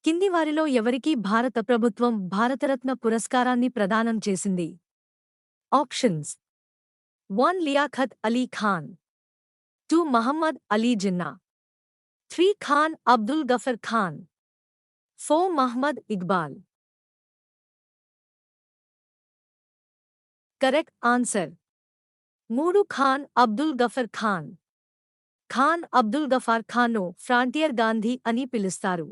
కింది వారిలో ఎవరికి భారత ప్రభుత్వం భారతరత్న పురస్కారాన్ని ప్రదానం చేసింది? Options: 1 Liaquat Ali Khan, 2 Mohammad Ali Jinnah, 3 Khan Abdul Ghaffar Khan, 4 Mohammad Iqbal. Correct answer 3 Khan Abdul Ghaffar Khan. Khan Abdul Ghaffar ఖాన్ను ఫ్రాంటియర్ గాంధీ అని పిలుస్తారు.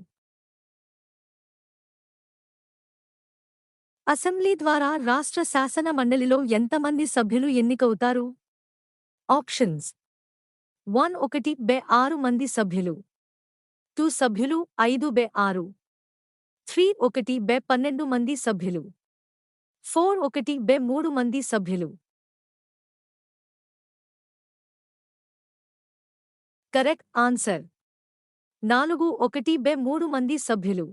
అసెంబ్లీ ద్వారా రాష్ట్ర శాసన మండలిలో ఎంతమంది సభ్యులు ఎన్నికవుతారు? ఆప్షన్స్: 1/6 మంది సభ్యులు, 2 సభ్యులు 5/6, 3/12 మంది సభ్యులు, 4/3 మంది సభ్యులు. కరెక్ట్ ఆన్సర్ 4/3 మంది సభ్యులు.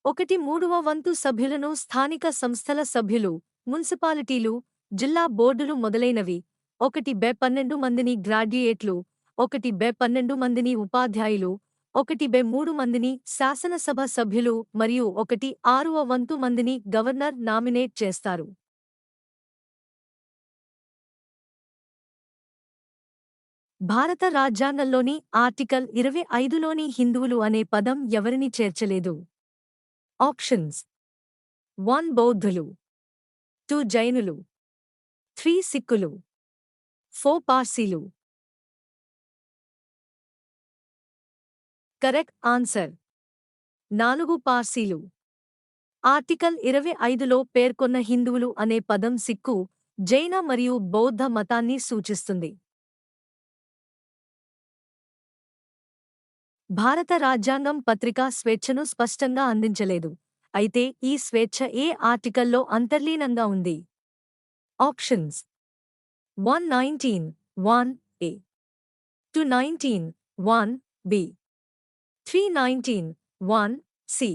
1/3వ వంతు సభ్యులను స్థానిక సంస్థల సభ్యులు, మున్సిపాలిటీలు, జిల్లా బోర్డులు మొదలైనవి, 1/12 మందిని గ్రాడ్యుయేట్లు, 1/12 మందిని ఉపాధ్యాయులు, 1/3 మందిని శాసనసభ సభ్యులు మరియు 1/6వ వంతు మందిని గవర్నర్ నామినేట్ చేస్తారు. భారత రాజ్యాంగంలోని ఆర్టికల్ 25లోని హిందువులు అనే పదం ఎవరిని చేర్చలేదు? ఆప్షన్స్: 1 బౌద్ధులు, 2 జైనులు, 3 సిక్కులు, 4 పార్సీలు. కరెక్ట్ ఆన్సర్ 4 పార్సీలు. ఆర్టికల్ 25లో పేర్కొన్న హిందువులు అనే పదం సిక్కు, జైన మరియు బౌద్ధ మతాన్ని సూచిస్తుంది. భారత రాజ్యాంగం పత్రికా స్వేచ్ఛను స్పష్టంగా అందించలేదు. అయితే ఈ స్వేచ్ఛ ఏ ఆర్టికల్లో అంతర్లీనంగా ఉంది? Options: 119 (1) A, 219 (1) B, 319 (1) C,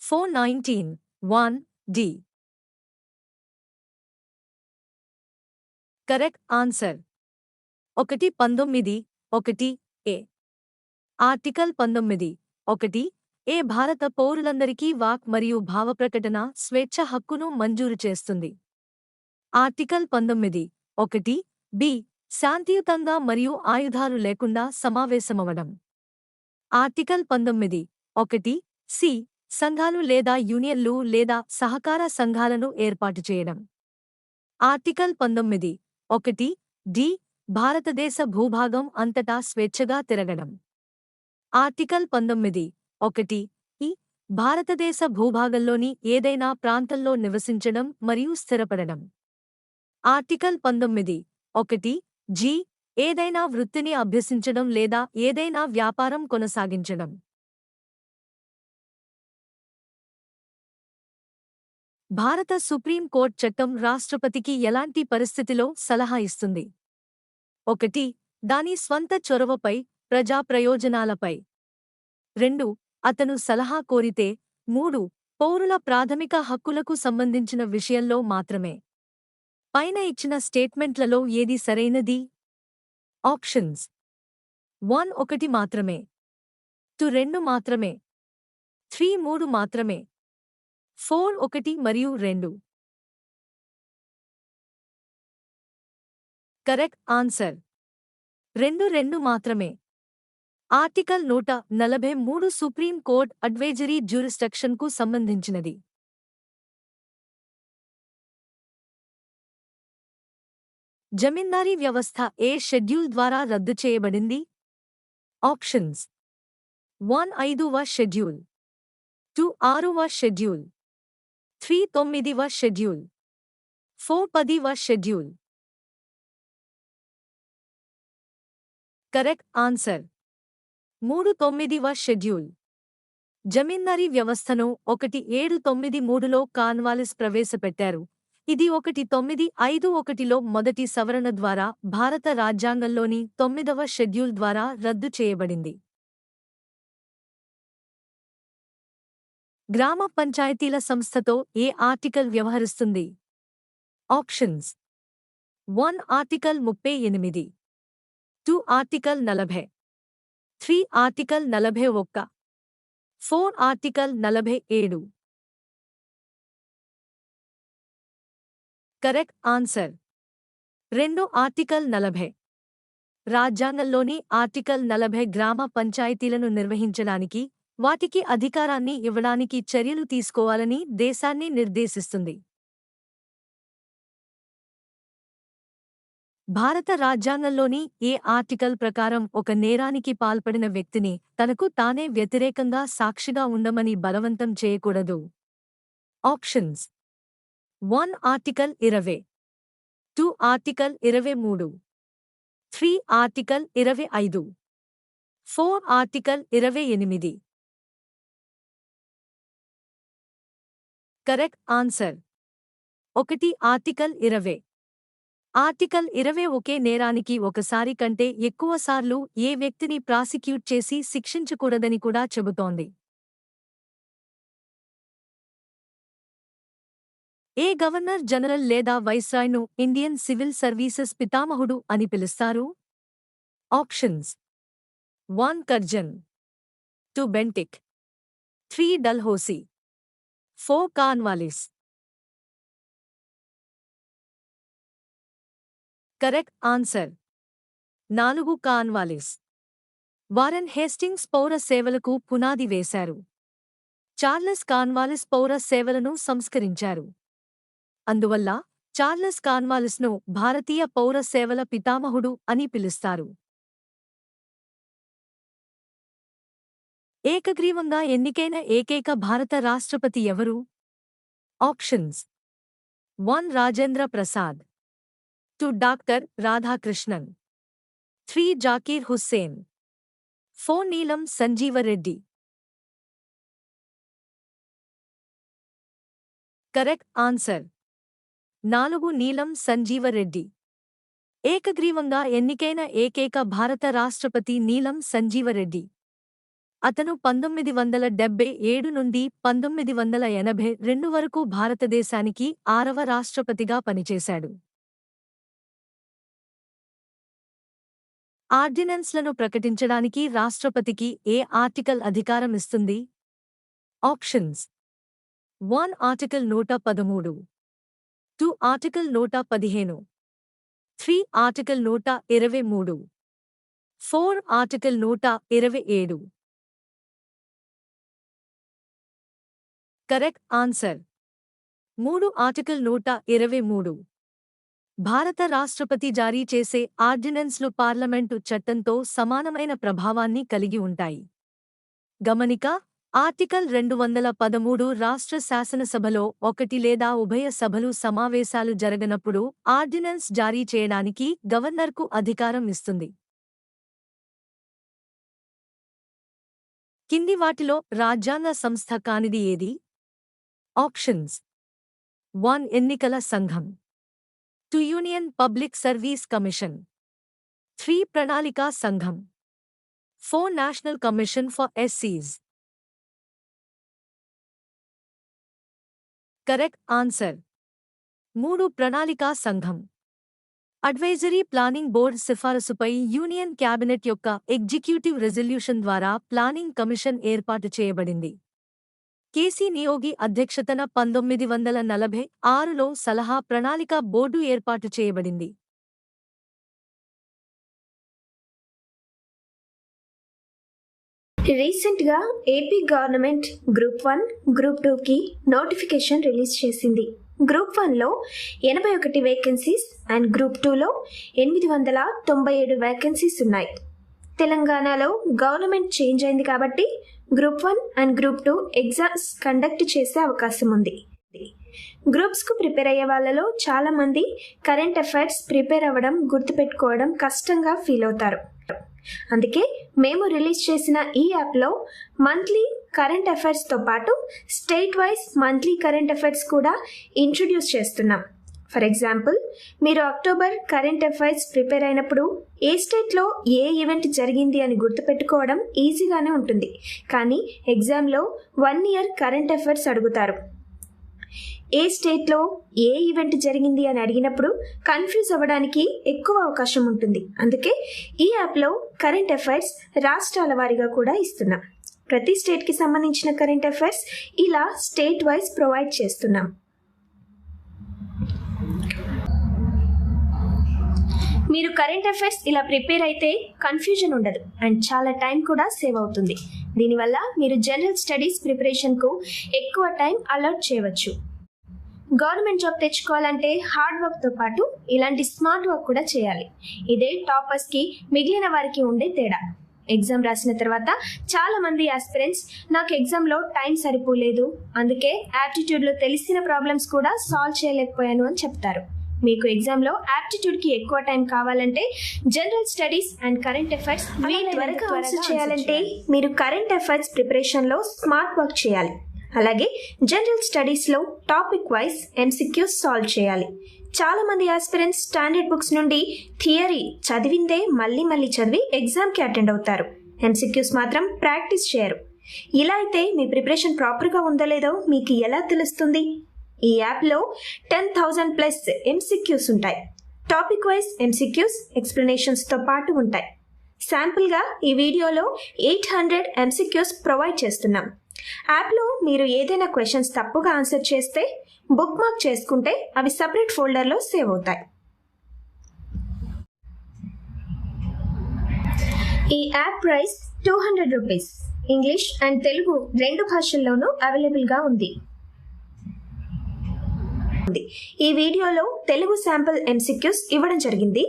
419 (1) D. Correct answer 119 (1) A. Article 19(1) ఏ భారత పౌరులందరికీ వాక్ మరియు భావప్రకటన స్వేచ్ఛ హక్కును మంజూరు చేస్తుంది. ఆర్టికల్ 19(1) B శాంతియుతంగా మరియు ఆయుధాలు లేకుండా సమావేశమవడం. ఆర్టికల్ 19(1) C సంఘాలు లేదా యూనియన్లు లేదా సహకార సంఘాలను ఏర్పాటు చేయడం. ఆర్టికల్ 19(1) D భారతదేశ భూభాగం అంతటా స్వేచ్ఛగా తిరగడం. ఆర్టికల్ 19(1) E భారతదేశ భూభాగంలోని ఏదైనా ప్రాంతంలో నివసించడం మరియు స్థిరపడడం. ఆర్టికల్ 19(1) G ఏదైనా వృత్తిని అభ్యసించడం లేదా ఏదైనా వ్యాపారం కొనసాగించడం. భారత సుప్రీం కోర్ట్ చట్టం రాష్ట్రపతికి ఎలాంటి పరిస్థితిలో సలహా ఇస్తుంది? 1 దాని స్వంత చొరవపై, ప్రజా ప్రయోజనాలపై, 2 అతను సలహా కోరితే, 3 పౌరుల ప్రాథమిక హక్కులకు సంబంధించిన విషయంలో మాత్రమే. పైన ఇచ్చిన స్టేట్మెంట్లలో ఏది సరైనది? ఆప్షన్స్: 1 1 మాత్రమే, 2 2 మాత్రమే, 3 3 మాత్రమే, 4 1 మరియు 2. కరెక్ట్ ఆన్సర్ 2 2 మాత్రమే. ఆర్టికల్ 143 సుప్రీం కోర్ట్ అడ్వైజరీ జ్యూరిస్డిక్షన్కు సంబంధించినది. జమీందారీ వ్యవస్థ ఏ షెడ్యూల్ ద్వారా రద్దు చేయబడింది? ఆప్షన్స్: 1 5వ షెడ్యూల్, 2 6వ షెడ్యూల్, 3 9వ షెడ్యూల్, 4 10వ షెడ్యూల్. కరెక్ట్ ఆన్సర్ 3 9వ షెడ్యూల్. జమీందారీ వ్యవస్థను 1793లో కార్న్వాలిస్ ప్రవేశపెట్టారు. ఇది 1951లో మొదటి సవరణ ద్వారా భారత రాజ్యాంగంలోని 9వ షెడ్యూల్ ద్వారా రద్దు చేయబడింది. గ్రామ పంచాయతీల సంస్థతో ఏ ఆర్టికల్ వ్యవహరిస్తుంది? Options: 1 article 38, 2 article 40, 3 article 41, 4 article 47. Correct answer 2 article 40. రాజ్యాంగంలోని ఆర్టికల్ 40 గ్రామ పంచాయతీలను నిర్వహించడానికి, వాటికి అధికారాన్ని ఇవ్వడానికి చర్యలు తీసుకోవాలని దేశాన్ని నిర్దేశిస్తుంది. భారత రాజ్యాంగంలోని ఏ ఆర్టికల్ ప్రకారం ఒక నేరానికి పాల్పడిన వ్యక్తిని తనకు తానే వ్యతిరేకంగా సాక్షిగా ఉండమని బలవంతం చేయకూడదు? Options: 1 article 20, 2 article 23, 3 article 25, 4 article 28. Correct answer 1 article 20. Article 20 ఒకే నేరానికి ఒకసారి కంటే ఎక్కువసార్లు ఏ వ్యక్తిని ప్రాసిక్యూట్ చేసి శిక్షించకూడదని కూడా చెబుతోంది. ఏ గవర్నర్ జనరల్ లేదా వైస్రాయ్ను ఇండియన్ సివిల్ సర్వీసెస్ పితామహుడు అని పిలుస్తారు? Options: 1 Curzon, 2 Bentinck, 3 Dalhousie, 4 Cornwallis. Correct answer 4 Cornwallis. Warren Hastings పౌర సేవలకు పునాది వేశారు. చార్లెస్ కార్న్వాలిస్ పౌర సేవలను సంస్కరించారు. అందువల్ల చార్లెస్ కార్న్వాలిస్ను భారతీయ పౌర సేవల పితామహుడు అని పిలుస్తారు. ఏకగ్రీవంగా ఎన్నికైన ఏకైక భారత రాష్ట్రపతి ఎవరు? ఆప్షన్స్: 1 రాజేంద్ర ప్రసాద్, 2 డాక్టర్ రాధాకృష్ణన్, 3 జాకీర్ హుస్సేన్, 4 నీలం సంజీవ రెడ్డి. కరెక్ట్ ఆన్సర్ 4 నీలం సంజీవ రెడ్డి. ఏకగ్రీవంగా ఎన్నికైన ఏకైక భారత రాష్ట్రపతి నీలం సంజీవ రెడ్డి. అతను 1977 నుండి 1982 వరకు భారతదేశానికి 6వ రాష్ట్రపతిగా పనిచేశాడు. ఆర్డినెన్స్లను ప్రకటించడానికి రాష్ట్రపతికి ఏ ఆర్టికల్ అధికారం ఇస్తుంది? Options: 1 article 113, 2 article 115, 3 article 123, 4 article 127. Correct answer 3 article 123. భారత రాష్ట్రపతి జారీ చేసే ఆర్డినెన్స్లు పార్లమెంటు చట్టంతో సమానమైన ప్రభావాన్ని కలిగి ఉంటాయి. గమనిక: ఆర్టికల్ 213 రాష్ట్ర శాసనసభలో ఒకటి లేదా ఉభయ సభలు సమావేశాలు జరగనప్పుడు ఆర్డినెన్స్ జారీ చేయడానికి గవర్నర్కు అధికారం ఇస్తుంది. కింది వాటిలో రాజ్యాంగ సంస్థ కానిది ఏది? ఆప్షన్స్: 1 ఎన్నికల సంఘం, 2 యూనియన్ పబ్లిక్ సర్వీస్ కమిషన్, 3 ప్రణాళికా సంఘం, 4 నేషనల్ కమిషన్ ఫర్ ఎస్సీస్. కరెక్ట్ ఆన్సర్ 3 ప్రణాళికా సంఘం. అడ్వైజరీ ప్లానింగ్ బోర్డ్ సిఫారసుపై యూనియన్ క్యాబినెట్ యొక్క ఎగ్జిక్యూటివ్ రెజల్యూషన్ ద్వారా ప్లానింగ్ కమిషన్ ఏర్పాటు చేయబడింది. కేసీ నియోగి అధ్యక్షతన 1946లో సలహా ప్రణాళిక బోర్డు ఏర్పాటు చేయబడింది. రీసెంట్గా ఏపీ గవర్నమెంట్ గ్రూప్ 1, గ్రూప్ 2కి నోటిఫికేషన్ రిలీజ్ చేసింది. గ్రూప్ 1లో 81 వేకెన్సీస్ అండ్ గ్రూప్ 2లో 897 వేకెన్సీస్ ఉన్నాయి. తెలంగాణలో గవర్నమెంట్ చేంజ్ అయింది కాబట్టి group 1 and group 2 exams conduct చేసే అవకాశం ఉంది. గ్రూప్స్కు ప్రిపేర్ అయ్యే వాళ్ళలో చాలామంది కరెంట్ అఫైర్స్ ప్రిపేర్ అవ్వడం, గుర్తుపెట్టుకోవడం కష్టంగా ఫీల్ అవుతారు. అందుకే మేము రిలీజ్ చేసిన ఈ యాప్లో మంత్లీ కరెంట్ అఫైర్స్తో పాటు state wise monthly current affairs కూడా ఇంట్రడ్యూస్ చేస్తున్నాం. ఫర్ ఎగ్జాంపుల్, మీరు అక్టోబర్ కరెంట్ అఫైర్స్ ప్రిపేర్ అయినప్పుడు ఏ స్టేట్లో ఏ ఈవెంట్ జరిగింది అని గుర్తుపెట్టుకోవడం ఈజీగానే ఉంటుంది. కానీ ఎగ్జామ్లో 1 ఇయర్ కరెంట్ అఫైర్స్ అడుగుతారు. ఏ స్టేట్లో ఏ ఈవెంట్ జరిగింది అని అడిగినప్పుడు కన్ఫ్యూజ్ అవ్వడానికి ఎక్కువ అవకాశం ఉంటుంది. అందుకే ఈ యాప్లో కరెంట్ అఫైర్స్ రాష్ట్రాల వారీగా కూడా ఇస్తున్నాం. ప్రతి స్టేట్కి సంబంధించిన కరెంట్ అఫైర్స్ ఇలా స్టేట్ వైజ్ ప్రొవైడ్ చేస్తున్నాం. మీరు కరెంట్ అఫైర్స్ ఇలా ప్రిపేర్ అయితే కన్ఫ్యూజన్ ఉండదు అండ్ చాలా టైం కూడా సేవ్ అవుతుంది. దీనివల్ల మీరు జనరల్ స్టడీస్ ప్రిపరేషన్కు ఎక్కువ టైం అలాట్ చేయవచ్చు. గవర్నమెంట్ జాబ్ తెచ్చుకోవాలంటే హార్డ్ వర్క్తో పాటు ఇలాంటి స్మార్ట్ వర్క్ కూడా చేయాలి. ఇదే టాపర్స్కి మిగిలిన వారికి ఉండే తేడా. ఎగ్జామ్ రాసిన తర్వాత చాలా మంది ఆస్పిరెంట్స్ నాకు ఎగ్జామ్లో టైం సరిపోలేదు, అందుకే యాప్టిట్యూడ్లో తెలిసిన ప్రాబ్లమ్స్ కూడా సాల్వ్ చేయలేకపోయాను అని చెప్తారు. మీకు ఎగ్జామ్లో యాప్టిట్యూడ్కి ఎక్కువ టైం కావాలంటే general studies and current affairs త్వరగా ఆన్సర్ చేయాలంటే మీరు కరెంట్ అఫైర్స్ ప్రిపరేషన్లో స్మార్ట్ వర్క్ చేయాలి. అలాగే జనరల్ స్టడీస్లో టాపిక్ వైజ్ ఎంసీక్యూస్ సాల్వ్ చేయాలి. చాలా మంది ఆస్పిరెంట్స్ స్టాండర్డ్ బుక్స్ నుండి థియరీ చదివిందే మళ్ళీ మళ్ళీ చదివి ఎగ్జామ్కి అటెండ్ అవుతారు. ఎంసీక్యూస్ మాత్రం ప్రాక్టీస్ చేయరు. ఇలా అయితే మీ ప్రిపరేషన్ ప్రాపర్గా ఉందో లేదో మీకు ఎలా తెలుస్తుంది? ఈ యాప్లో 10,000+ ఎంసీక్యూస్ ఉంటాయి. టాపిక్ వైజ్ ఎంసీక్యూస్ ఎక్స్ప్లెనేషన్స్తో పాటు ఉంటాయి. శాంపుల్గా ఈ వీడియోలో 800 ఎంసీక్యూస్ ప్రొవైడ్ చేస్తున్నాం. యాప్లో మీరు ఏదైనా క్వశ్చన్స్ తప్పుగా ఆన్సర్ చేస్తే బుక్ మార్క్ చేసుకుంటే అవి సపరేట్ ఫోల్డర్లో సేవ్ అవుతాయి. ఈ app price 200 rupees. English and Telugu 2 భాషల్లోనూ అవైలబుల్గా ఉంది. ఈ వీడియోలో తెలుగు శాంపుల్ ఎంసీక్యూస్ ఇవ్వడం జరిగింది.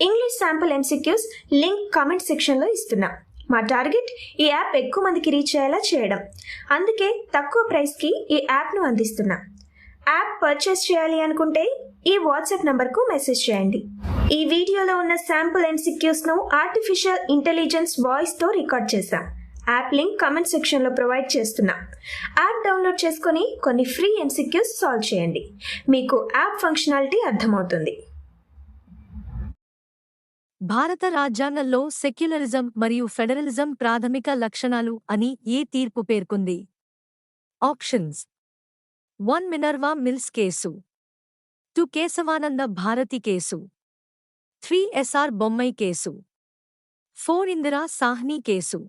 English sample MCQs link comment సెక్షన్లో ఇస్తున్నా. మా టార్గెట్ ఈ యాప్ ఎక్కువ మందికి రీచ్ అయ్యేలా చేయడం, అందుకే తక్కువ ప్రైస్కి ఈ యాప్ను అందిస్తున్నా. యాప్ పర్చేస్ చేయాలి అనుకుంటే ఈ వాట్సాప్ నంబర్కు మెసేజ్ చేయండి. ఈ వీడియోలో ఉన్న శాంపుల్ ఎంసీక్యూస్ను ఆర్టిఫిషియల్ ఇంటెలిజెన్స్ వాయిస్తో రికార్డ్ చేశాం. యాప్ లింక్ కామెంట్ సెక్షన్లో ప్రొవైడ్ చేస్తున్నా. యాప్ డౌన్లోడ్ చేసుకొని కొన్ని ఫ్రీ ఎంసీక్యూస్ సాల్వ్ చేయండి. మీకు యాప్ ఫంక్షనాలిటీ అర్థమవుతుంది. భారత రాజ్యాంగంలో సెక్యులరిజం మరియు ఫెడరలిజం ప్రాథమిక లక్షణాలు అని ఏ తీర్పు పేర్కొంది? Options: 1 Minerva Mills case, 2 Kesavananda Bharati case, 3 SR Bommai case, 4 Indira Sawhney case.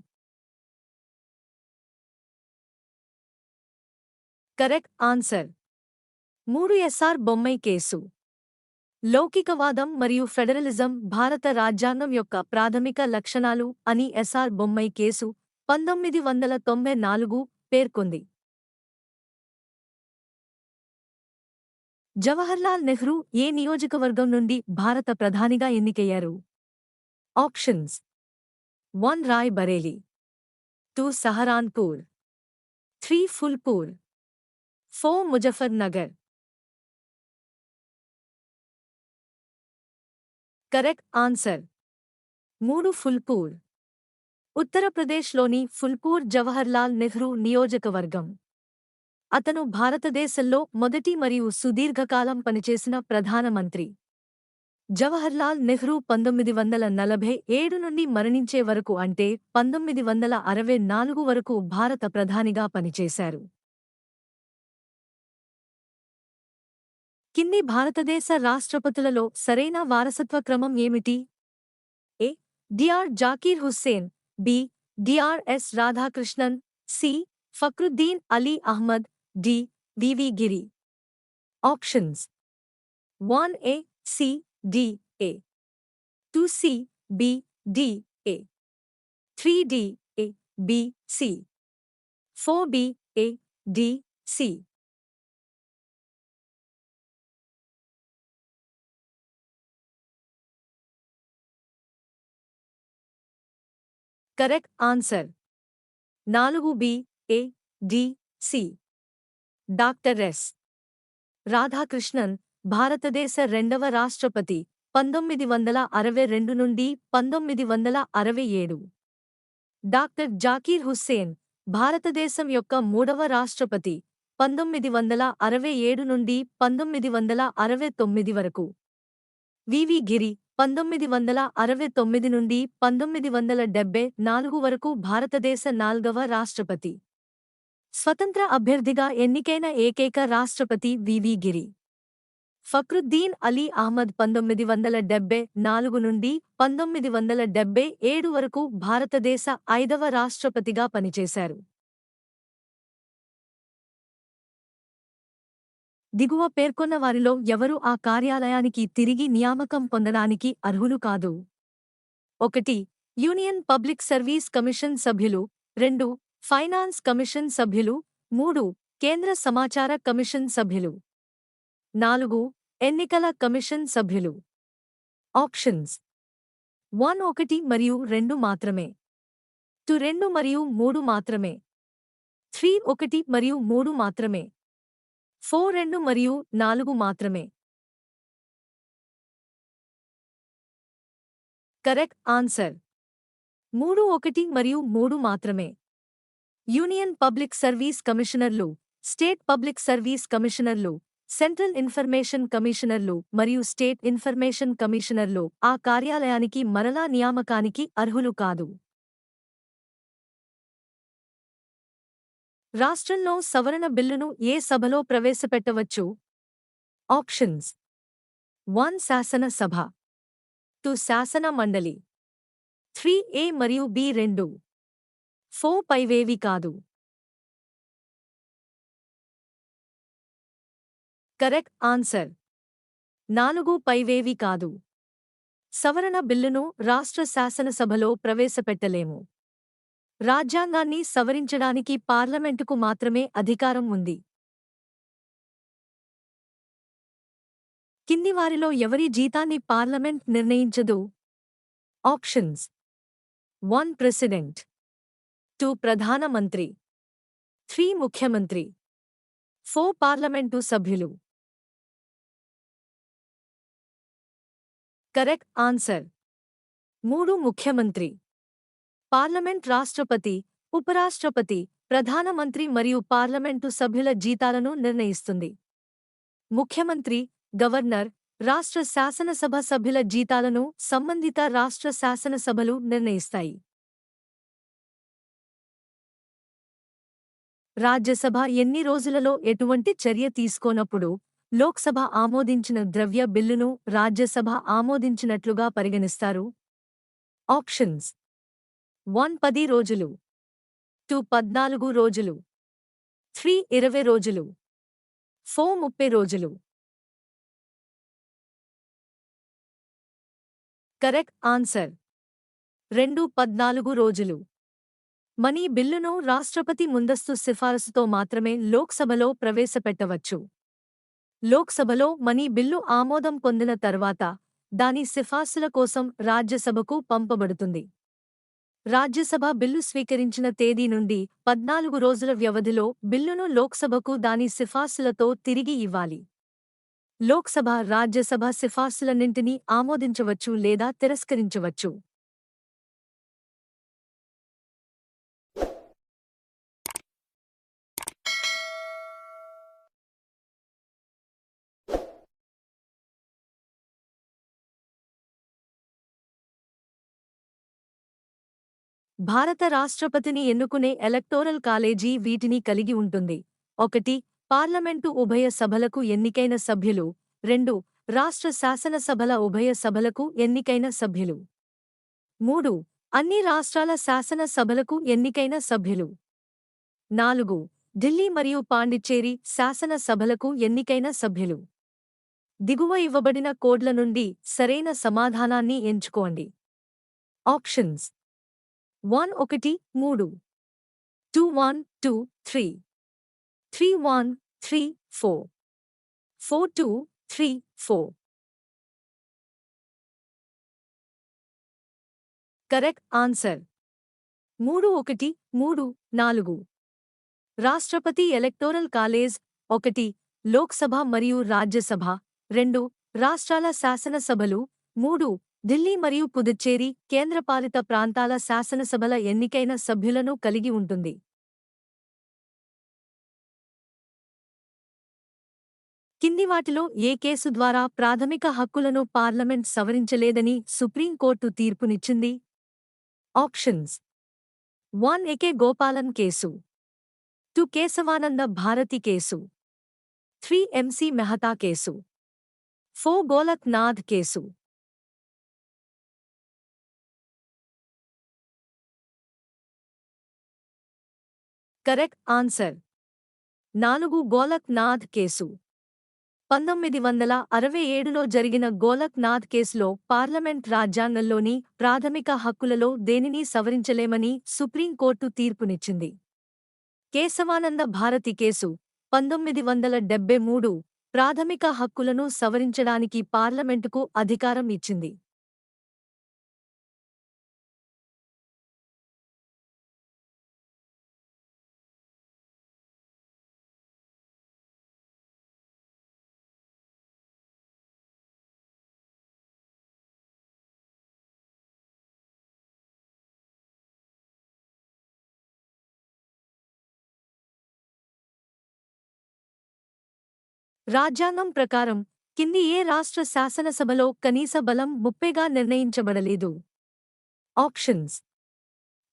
Correct answer 3 SR Bommai case. లౌకికవాదం మరియు ఫెడరలిజం భారత రాజ్యాంగం యొక్క ప్రాథమిక లక్షణాలు అని ఎస్ఆర్ బొమ్మై కేసు 1994 పేర్కొంది. జవహర్లాల్ నెహ్రూ ఏ నియోజకవర్గం నుండి భారత ప్రధానిగా ఎన్నికయ్యారు? Options: 1 Rae Bareli, 2 Saharanpur, 3 Phulpur, 4 Muzaffarnagar. Correct answer 3 Phulpur. ఉత్తరప్రదేశ్లోని ఫుల్పూర్ జవహర్లాల్ నెహ్రూ నియోజకవర్గం. అతను భారతదేశంలో మొదటి మరియు సుదీర్ఘకాలం పనిచేసిన ప్రధానమంత్రి. జవహర్లాల్ నెహ్రూ 1947 నుండి మరణించే వరకు అంటే 1964 వరకు భారత ప్రధానిగా పనిచేశారు. కింది భారతదేశ రాష్ట్రపతులలో సరైన వారసత్వ క్రమం ఏమిటి? A. D R Zakir Hussain, B. D R S Radhakrishnan, C. Fakhruddin Ali Ahmed, D. VV Giri. Options: 1A C D A, 2C B D A, 3D A B C, 4B A D C. Correct answer 4B A D C. Doctor yes. Radhakrishnan భారతదేశ రెండవ రాష్ట్రపతి 1962 నుండి 1967. Doctor Zakir Hussain భారతదేశం యొక్క మూడవ రాష్ట్రపతి 1967 నుండి 1969 వరకు. వివి గిరి 1969 నుండి 1974 వరకు భారతదేశ నాల్గవ రాష్ట్రపతి. స్వతంత్ర అభ్యర్థిగా ఎన్నికైన ఏకైక రాష్ట్రపతి వివి గిరి. ఫక్రుద్దీన్ అలీ అహ్మద్ 1974 నుండి 1977 వరకు భారతదేశ 5వ రాష్ట్రపతిగా పనిచేశారు. దిగువ పేర్కొన్న వారిలో ఎవరు ఆ కార్యాలయానికి తిరిగి నియామకం పొందడానికి అర్హులు కాదు? 1. యూనియన్ పబ్లిక్ సర్వీస్ కమిషన్ సభ్యులు. 2. ఫైనాన్స్ కమిషన్ సభ్యులు. 3. కేంద్ర సమాచార కమిషన్ సభ్యులు. 4. ఎన్నికల కమిషన్ సభ్యులు. ఆప్షన్స్ 1 1 మరియు 2 మాత్రమే. 2 2 మరియు 3 మాత్రమే. 3 1 మరియు 3 మాత్రమే. 4 2 మరియు 4 మాత్రమే. కరెక్ట్ ఆన్సర్ 3 1 మరియు 3 మాత్రమే. Union public service commissioners, state public service commissioners, central information commissioners మరియు స్టేట్ ఇన్ఫర్మేషన్ కమిషనర్లు ఆ కార్యాలయానికి మరలా నియామకానికి అర్హులు కాదు. రాష్ట్రంలో సవరణ బిల్లును ఏ సభలో ప్రవేశపెట్టవచ్చు? ఆప్షన్స్ 1 శాసన సభ, 2 శాసన మండలి, 3A మరియు B 2, 4 పైవేవి కాదు. కరెక్ట్ ఆన్సర్ 4 పైవేవి కాదు. సవరణ బిల్లును రాష్ట్ర శాసనసభలో ప్రవేశపెట్టలేము. రాజ్యాంగాన్ని సవరించడానికి పార్లమెంటుకు మాత్రమే అధికారం ఉంది. కింది వారిలో ఎవరి జీతాన్ని పార్లమెంట్ నిర్ణయించదు? ఆప్షన్స్ 1 ప్రెసిడెంట్, 2 ప్రధానమంత్రి, 3 ముఖ్యమంత్రి, 4 పార్లమెంటు సభ్యులు. కరెక్ట్ ఆన్సర్ 3 ముఖ్యమంత్రి. పార్లమెంట్ రాష్ట్రపతి, ఉపరాష్ట్రపతి, ప్రధానమంత్రి మరియు పార్లమెంటు సభ్యుల జీతాలను నిర్ణయిస్తుంది. ముఖ్యమంత్రి, గవర్నర్, రాష్ట్ర శాసనసభ సభ్యుల జీతాలను సంబంధిత రాష్ట్ర శాసనసభలు నిర్ణయిస్తాయి. రాజ్యసభ ఎన్ని రోజులలో ఎటువంటి చర్య తీసుకోనప్పుడు లోక్సభ ఆమోదించిన ద్రవ్య బిల్లును రాజ్యసభ ఆమోదించినట్లుగా పరిగణిస్తారు? ఆప్షన్స్ 1 10 రోజులు, 2 14 రోజులు, 3 20 రోజులు, 4 30 రోజులు. కరెక్ట్ ఆన్సర్ 2 14 రోజులు. మనీ బిల్లును రాష్ట్రపతి ముందస్తు సిఫారసుతో మాత్రమే లోక్సభలో ప్రవేశపెట్టవచ్చు. లోక్సభలో మనీ బిల్లు ఆమోదం పొందిన తర్వాత దాని సిఫార్సుల కోసం రాజ్యసభకు పంపబడుతుంది. రాజ్యసభ బిల్లు స్వీకరించిన తేదీ నుండి 14 రోజుల వ్యవధిలో బిల్లును లోక్సభకు దాని సిఫార్సులతో తిరిగి ఇవ్వాలి. లోక్సభ రాజ్యసభ సిఫార్సులన్నింటినీ ఆమోదించవచ్చు లేదా తిరస్కరించవచ్చు. భారత రాష్ట్రపతిని ఎన్నుకునే ఎలక్టోరల్ కాలేజీ వీటిని కలిగి ఉంటుంది. 1 పార్లమెంటు ఉభయ సభలకు ఎన్నికైన సభ్యులు. 2 రాష్ట్ర శాసనసభల ఉభయ సభలకు ఎన్నికైన సభ్యులు. 3 అన్ని రాష్ట్రాల శాసన సభలకు ఎన్నికైన సభ్యులు. 4 ఢిల్లీ మరియు పాండిచ్చేరి శాసన సభలకు ఎన్నికైన సభ్యులు. దిగువ ఇవ్వబడిన కోడ్ల నుండి సరైన సమాధానాన్ని ఎంచుకోండి. ఆప్షన్స్ 1 1 3, 2 1 2 3, 3 1 3 4, 4 2 3 4. Correct answer 3 1 3 4. రాష్ట్రపతి ఎలక్టోరల్ కాలేజ్ 1 లోక్సభ మరియు రాజ్యసభ, 2 రాష్ట్రాల శాసనసభలు, 3 ఢిల్లీ మరియు పుదుచ్చేరి కేంద్రపాలిత ప్రాంతాల శాసనసభల ఎన్నికైన సభ్యులను కలిగి ఉంటుంది. కింది వాటిలో ఏ కేసు ద్వారా ప్రాథమిక హక్కులను పార్లమెంట్ సవరించలేదని సుప్రీంకోర్టు తీర్పునిచ్చింది? Options 1 AK Gopalan case, 2 Kesavananda Bharati case, 3 MC Mehta case. 4 Golak Nath case. Correct answer. 4 Golak Nath case. 1967లో జరిగిన గోలక్ నాథ్ కేసులో పార్లమెంట్ రాజ్యాంగంలోని ప్రాథమిక హక్కులలో దేనినీ సవరించలేమని సుప్రీంకోర్టు తీర్పునిచ్చింది. కేశవానంద భారతి కేసు 1973 ప్రాథమిక హక్కులను సవరించడానికి పార్లమెంటుకు అధికారం ఇచ్చింది. రాజ్యాంగం ప్రకారం కింది ఏ రాష్ట్ర శాసనసభలో కనీస బలం 30గా నిర్ణయించబడలేదు? Options: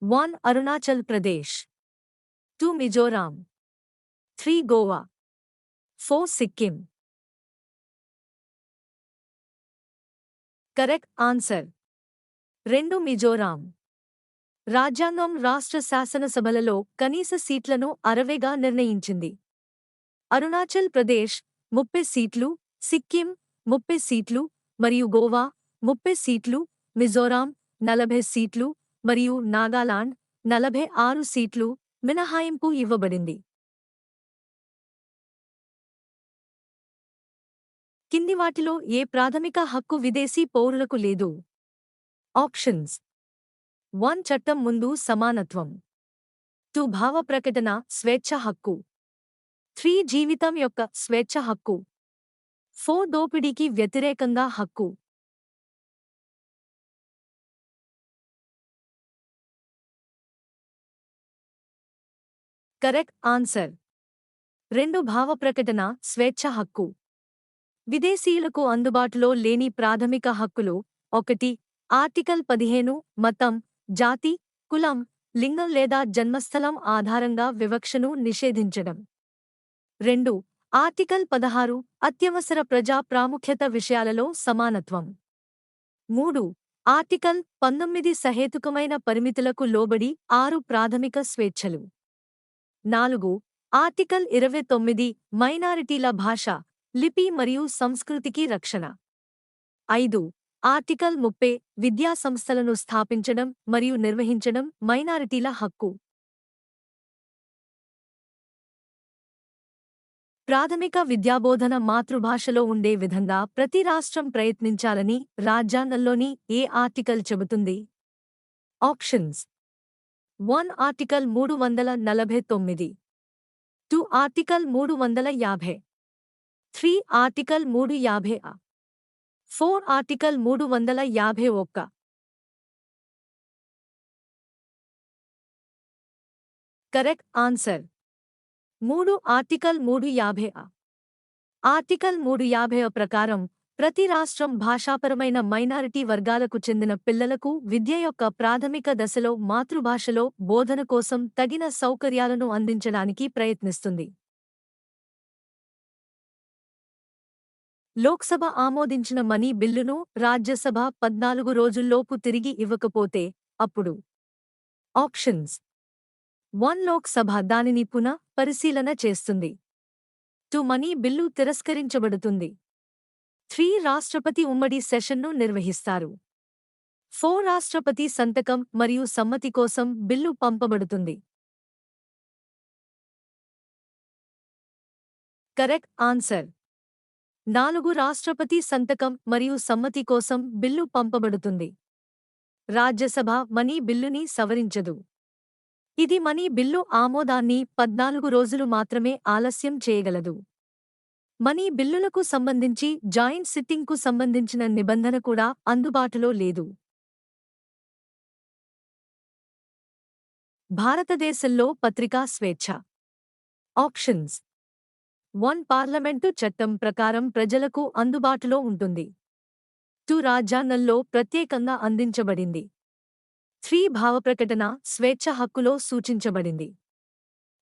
1 Arunachal Pradesh, 2 Mizoram, 3 Goa, 4 Sikkim. Correct answer. 2 Mizoram. రాజ్యాంగం రాష్ట్ర శాసనసభలలో కనీస సీట్లను 60గా నిర్ణయించింది. అరుణాచల్ ప్రదేశ్ 30 సీట్లు, సిక్కిం 30 సీట్లు మరియు గోవా 30 సీట్లు, మిజోరాం 40 సీట్లు మరియు నాగాలాండ్ 46 సీట్లు మినహాయింపు ఇవ్వబడింది. కింది వాటిలో ఏ ప్రాథమిక హక్కు విదేశీ పౌరులకు లేదు? ఆప్షన్స్: 1 చట్టం ముందు సమానత్వం, 2 భావ ప్రకటన స్వేచ్ఛ హక్కు, 3 జీవితం యొక్క స్వేచ్ఛ హక్కు, 4 దోపిడీకి వ్యతిరేకంగా హక్కు. Correct answer. 2 భావ ప్రకటన స్వేచ్ఛ హక్కు. విదేశీయులకు అందుబాటులో లేని ప్రాథమిక హక్కులు: 1 ఆర్టికల్ 15 మతం, జాతి, కులం, లింగం లేదా జన్మస్థలం ఆధారంగా వివక్షను నిషేధించడం. 2 ఆర్టికల్ 16 అత్యవసర ప్రజా ప్రాముఖ్యత విషయాలలో సమానత్వం. 3 ఆర్టికల్ 19 సహేతుకమైన పరిమితులకు లోబడి 6 ప్రాథమిక స్వేచ్ఛలు. 4 ఆర్టికల్ 29 మైనారిటీల భాష, లిపి మరియు సంస్కృతికి రక్షణ. 5 ఆర్టికల్ 30 విద్యా సంస్థలను స్థాపించడం మరియు నిర్వహించడం మైనారిటీల హక్కు. ప్రాథమిక విద్యాబోధన మాతృభాషలో ఉండే విధంగా ప్రతి రాష్ట్రం ప్రయత్నించాలని రాజ్యాంగంలోని ఏ ఆర్టికల్ చెబుతుంది? Options: 1 article 349, 2 article 350, 3 article 350, 4 article 351. Correct answer. 3 article 350. Article 350 ప్రకారం ప్రతి రాష్ట్రం భాషాపరమైన మైనారిటీ వర్గాలకు చెందిన పిల్లలకు విద్య యొక్క ప్రాథమిక దశలో మాతృభాషలో బోధన కోసం తగిన సౌకర్యాలను అందించడానికి ప్రయత్నిస్తుంది. లోక్సభ ఆమోదించిన మనీ బిల్లును రాజ్యసభ 14 రోజుల్లోపు తిరిగి ఇవ్వకపోతే అప్పుడు? ఆప్షన్స్: 1 లోక్సభ దానిని పునః పరిశీలన చేస్తుంది, 2 మనీ బిల్లు తిరస్కరించబడుతుంది, 3 రాష్ట్రపతి ఉమ్మడి సెషన్ను నిర్వహిస్తారు, 4 రాష్ట్రపతి సంతకం మరియు సమ్మతి కోసం బిల్లు పంపబడుతుంది. Correct answer. 4 రాష్ట్రపతి సంతకం మరియు సమ్మతి కోసం బిల్లు పంపబడుతుంది. రాజ్యసభ మనీ బిల్లుని సవరించదు. ఇది మనీ బిల్లు ఆమోదాన్ని 14 రోజులు మాత్రమే ఆలస్యం చేయగలదు. మనీ బిల్లులకు సంబంధించి జాయింట్ సిట్టింగ్కు సంబంధించిన నిబంధన కూడా అందుబాటులో లేదు. భారతదేశంలో పత్రికా స్వేచ్ఛ. ఆప్షన్స్: 1 పార్లమెంటు చట్టం ప్రకారం ప్రజలకు అందుబాటులో ఉంటుంది, 2 రాజ్యాంగంలో ప్రత్యేకంగా అందించబడింది, 3 భావప్రకటన స్వేచ్ఛ హక్కులో సూచించబడింది,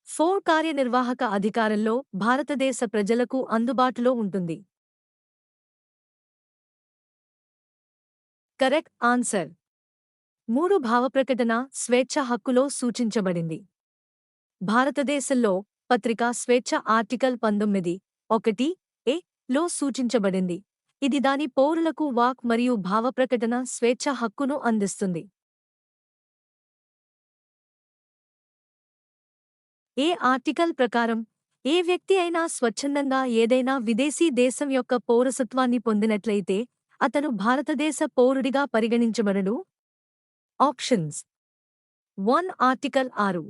4 కార్యనిర్వాహక అధికారంలో భారతదేశ ప్రజలకు అందుబాటులో ఉంటుంది. Correct answer. 3 భావప్రకటన స్వేచ్ఛ హక్కులో సూచించబడింది. భారతదేశంలో పత్రికా స్వేచ్ఛ ఆర్టికల్ 19(1) లో సూచించబడింది. ఇది దాని పౌరులకు వాక్ మరియు భావప్రకటన స్వేచ్ఛ హక్కును అందిస్తుంది. ఏ ఆర్టికల్ ప్రకారం ఏ వ్యక్తి అయినా స్వచ్ఛందంగా ఏదైనా విదేశీ దేశం యొక్క పౌరసత్వాన్ని పొందినట్లయితే అతను భారతదేశ పౌరుడిగా పరిగణించబడడు? Options: 1 article 6,